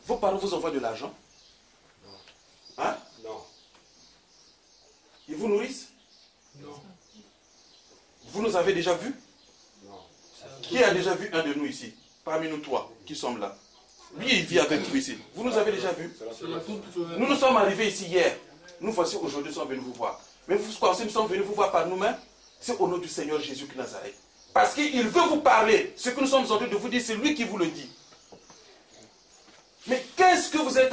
S5: Vos parents vous envoient de l'argent? Hein?
S6: Non.
S5: Ils vous nourrissent?
S3: Non.
S5: Vous nous avez déjà vus?
S6: Non.
S5: Qui a déjà vu un de nous ici? Parmi nous trois qui sommes là. Lui, il vit avec vous ici. Vous nous avez déjà vus? Nous nous sommes arrivés ici hier. Nous voici aujourd'hui, nous sommes venus vous voir. Mais vous pensez que nous sommes venus vous voir par nous-mêmes? C'est au nom du Seigneur Jésus de Nazareth. Parce qu'il veut vous parler. Ce que nous sommes en train de vous dire, c'est lui qui vous le dit. Mais qu'est-ce que vous êtes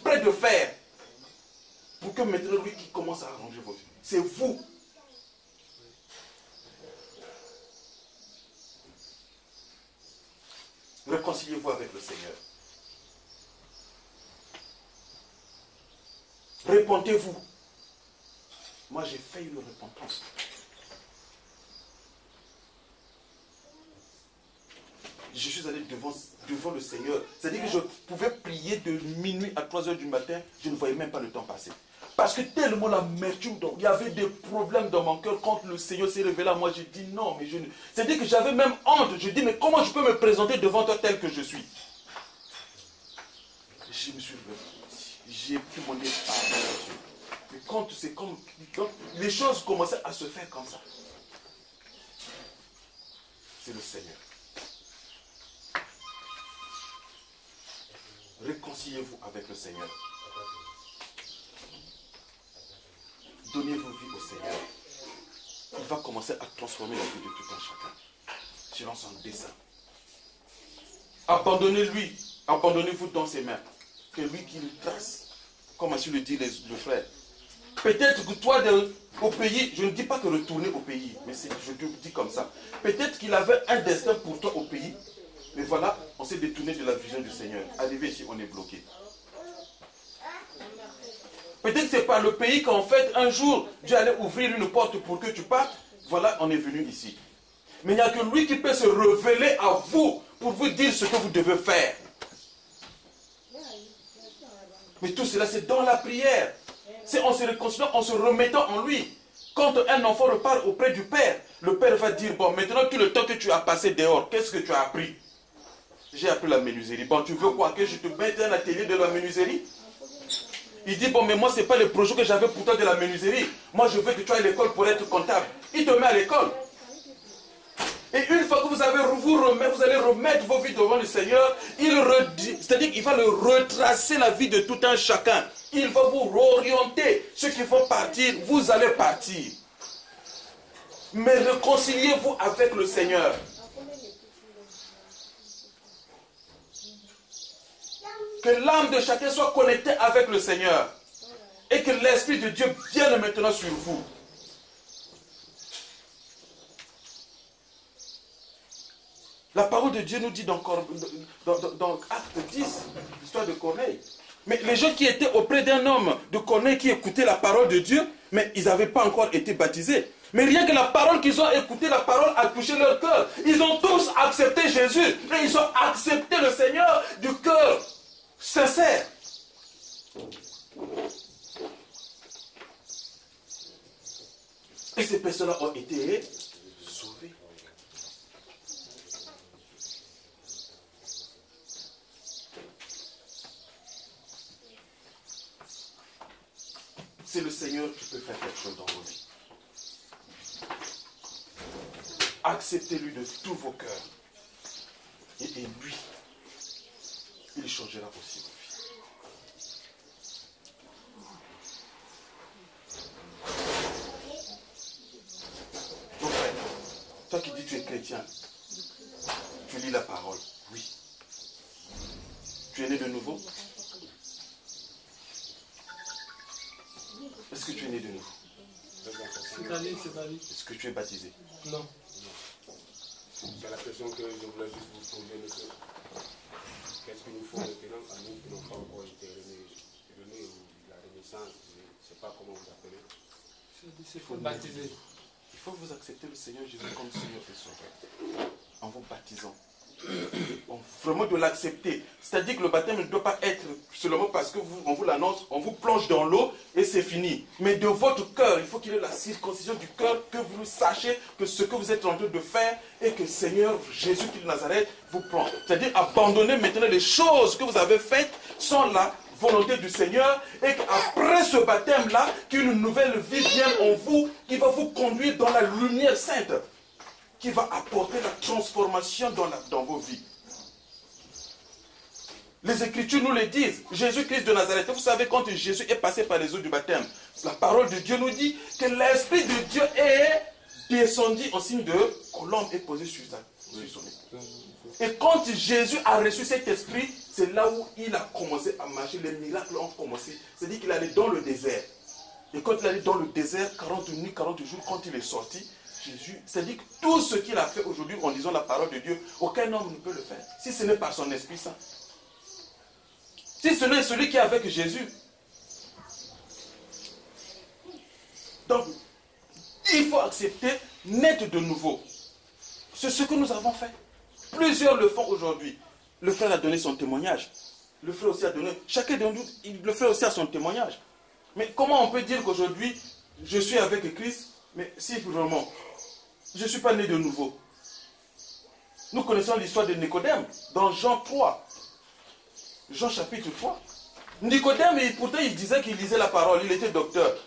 S5: prêt de faire pour que maintenant lui qui commence à arranger vos vies? C'est vous. Réconciliez-vous avec le Seigneur. Repentez-vous. Moi, j'ai fait une repentance. Je suis allé devant le Seigneur. C'est-à-dire que je pouvais prier de minuit à 3 heures du matin. Je ne voyais même pas le temps passer. Parce que tellement l'amertume, il y avait des problèmes dans mon cœur. Quand le Seigneur s'est révélé à moi, j'ai dit non, mais je ne... C'est-à-dire que j'avais même honte. Je dis, mais comment je peux me présenter devant toi tel que je suis? Je me suis réveillé. J'ai pu mon nez à Dieu. Mais quand c'est comme... Donc, les choses commençaient à se faire comme ça. C'est le Seigneur. Réconciliez-vous avec le Seigneur. Donnez vos vies au Seigneur. Il va commencer à transformer la vie de tout un chacun. Je lance un dessein. Abandonnez-lui. Abandonnez-vous dans ses mains. Que lui qui le trace. Comme ainsi le dit le frère. Peut-être que toi, au pays, je ne dis pas que retourner au pays, mais je te dis comme ça. Peut-être qu'il avait un destin pour toi au pays. Mais voilà, on s'est détourné de la vision du Seigneur. Arrivé ici, on est bloqué. Peut-être que c'est par le pays qu'en fait, un jour, Dieu allait ouvrir une porte pour que tu partes. Voilà, on est venu ici. Mais il n'y a que lui qui peut se révéler à vous pour vous dire ce que vous devez faire. Mais tout cela, c'est dans la prière. C'est en se réconciliant, en se remettant en lui. Quand un enfant repart auprès du Père, le Père va dire, bon, maintenant tout le temps que tu as passé dehors, qu'est-ce que tu as appris? J'ai appris la menuiserie. Bon, tu veux quoi? Que je te mette un atelier de la menuiserie? Il dit, bon, mais moi, ce n'est pas le projet que j'avais pour toi de la menuiserie. Moi, je veux que tu ailles à l'école pour être comptable. Il te met à l'école. Et une fois que vous allez remettre vos vies devant le Seigneur, c'est-à-dire qu'il va le retracer la vie de tout un chacun. Il va vous réorienter. Ceux qui vont partir, vous allez partir. Mais réconciliez-vous avec le Seigneur. Que l'âme de chacun soit connectée avec le Seigneur. Et que l'Esprit de Dieu vienne maintenant sur vous. La parole de Dieu nous dit dans Acte 10, l'histoire de Corneille. Mais les gens qui étaient auprès d'un homme de Corneille qui écoutait la parole de Dieu, mais ils n'avaient pas encore été baptisés. Mais rien que la parole qu'ils ont écoutée, la parole a touché leur cœur. Ils ont tous accepté Jésus. Et ils ont accepté le Seigneur du cœur sincère. Et ces personnes-là ont été sauvées. C'est le Seigneur qui peut faire quelque chose dans vos vies. Acceptez-lui de tous vos cœurs. Et lui, il changera aussi vos vies. Mon frère, toi qui dis que tu es chrétien, tu lis la parole, oui. Tu es né de nouveau? Est-ce que tu es né de nouveau? Est-ce que tu es baptisé?
S3: Non.
S6: C'est la question que je voulais juste vous poser, monsieur. Qu'est-ce qu'il nous faut maintenant à nous qui n'avons pas encore été réunis ou la renaissance? Je ne sais pas comment vous appelez.
S3: Il faut baptiser.
S5: Il faut que vous acceptez le Seigneur Jésus comme Seigneur et Sauveur. En vous baptisant. Vraiment de l'accepter. C'est-à-dire que le baptême ne doit pas être seulement parce qu'on vous l'annonce, on vous plonge dans l'eau et c'est fini. Mais de votre cœur, il faut qu'il y ait la circoncision du cœur, que vous sachiez que ce que vous êtes en train de faire et que Seigneur Jésus-Christ de Nazareth vous prend. C'est-à-dire abandonner maintenant les choses que vous avez faites sans la volonté du Seigneur et qu'après ce baptême-là, qu'une nouvelle vie vienne en vous qui va vous conduire dans la lumière sainte, qui va apporter la transformation dans vos vies. Les Écritures nous le disent. Jésus-Christ de Nazareth, vous savez, quand Jésus est passé par les eaux du baptême, la parole de Dieu nous dit que l'Esprit de Dieu est descendu en signe de colombe et posé sur son nez. Et quand Jésus a reçu cet esprit, c'est là où il a commencé à marcher. Les miracles ont commencé. C'est-à-dire qu'il allait dans le désert. Et quand il allait dans le désert, 40 nuits, 40 jours, quand il est sorti, Jésus, c'est-à-dire que tout ce qu'il a fait aujourd'hui en disant la parole de Dieu, aucun homme ne peut le faire. Si ce n'est par son Esprit Saint. Si ce n'est celui qui est avec Jésus. Donc, il faut accepter, naître de nouveau. C'est ce que nous avons fait. Plusieurs le font aujourd'hui. Le frère a donné son témoignage. Le frère aussi a donné, chacun de nous, le frère aussi a son témoignage. Mais comment on peut dire qu'aujourd'hui, je suis avec Christ, mais si vraiment, je ne suis pas né de nouveau. Nous connaissons l'histoire de Nicodème, dans Jean 3. Jean chapitre 3. Nicodème, pourtant il disait qu'il lisait la parole, il était docteur.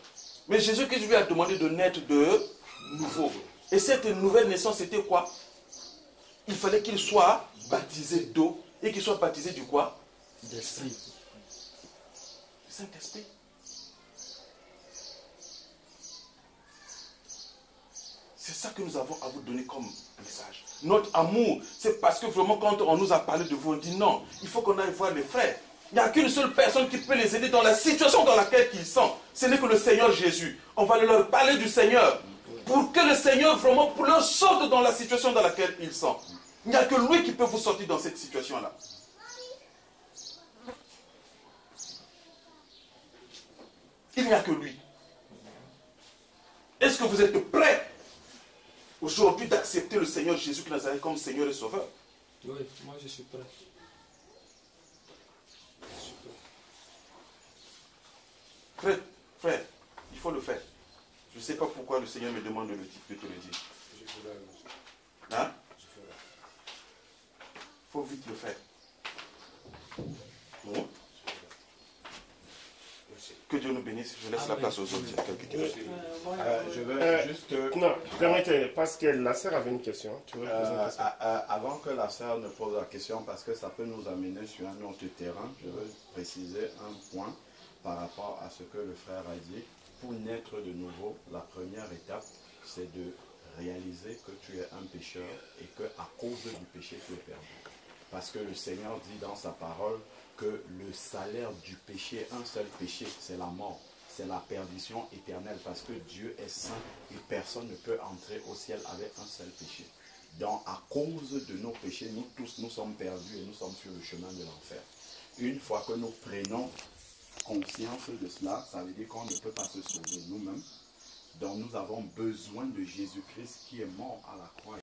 S5: Mais Jésus-Christ lui a demandé de naître de nouveau. Et cette nouvelle naissance, c'était quoi? Il fallait qu'il soit baptisé d'eau et qu'il soit baptisé du quoi?
S2: D'esprit.
S5: Saint-Esprit. C'est ça que nous avons à vous donner comme message. Notre amour, c'est parce que vraiment quand on nous a parlé de vous, on dit non, il faut qu'on aille voir les frères. Il n'y a qu'une seule personne qui peut les aider dans la situation dans laquelle ils sont. Ce n'est que le Seigneur Jésus. On va leur parler du Seigneur. Pour que le Seigneur vraiment pour leur sorte dans la situation dans laquelle ils sont. Il n'y a que lui qui peut vous sortir dans cette situation-là. Il n'y a que lui. Est-ce que vous êtes prêts aujourd'hui d'accepter le Seigneur Jésus de Nazareth comme Seigneur et Sauveur?
S3: Oui, moi je suis prêt.
S5: Frère, il faut le faire. Je ne sais pas pourquoi le Seigneur me demande de te le dire. Hein? Il faut vite le faire. Bon. Que Dieu nous bénisse. Je laisse la place aux autres. Il y a quelques questions.
S1: Je veux juste...
S4: Non, permettez, parce que la sœur avait une question. Tu veux poser une question?
S1: Avant que la sœur ne pose la question, parce que ça peut nous amener sur un autre terrain, je veux préciser un point par rapport à ce que le frère a dit. Pour naître de nouveau, la première étape, c'est de réaliser que tu es un pécheur et qu'à cause du péché, tu es perdu. Parce que le Seigneur dit dans sa parole que le salaire du péché, un seul péché, c'est la mort. C'est la perdition éternelle parce que Dieu est saint et personne ne peut entrer au ciel avec un seul péché. Donc à cause de nos péchés, nous tous, nous sommes perdus et nous sommes sur le chemin de l'enfer. Une fois que nous prenons conscience de cela, ça veut dire qu'on ne peut pas se sauver nous-mêmes. Donc nous avons besoin de Jésus-Christ qui est mort à la croix.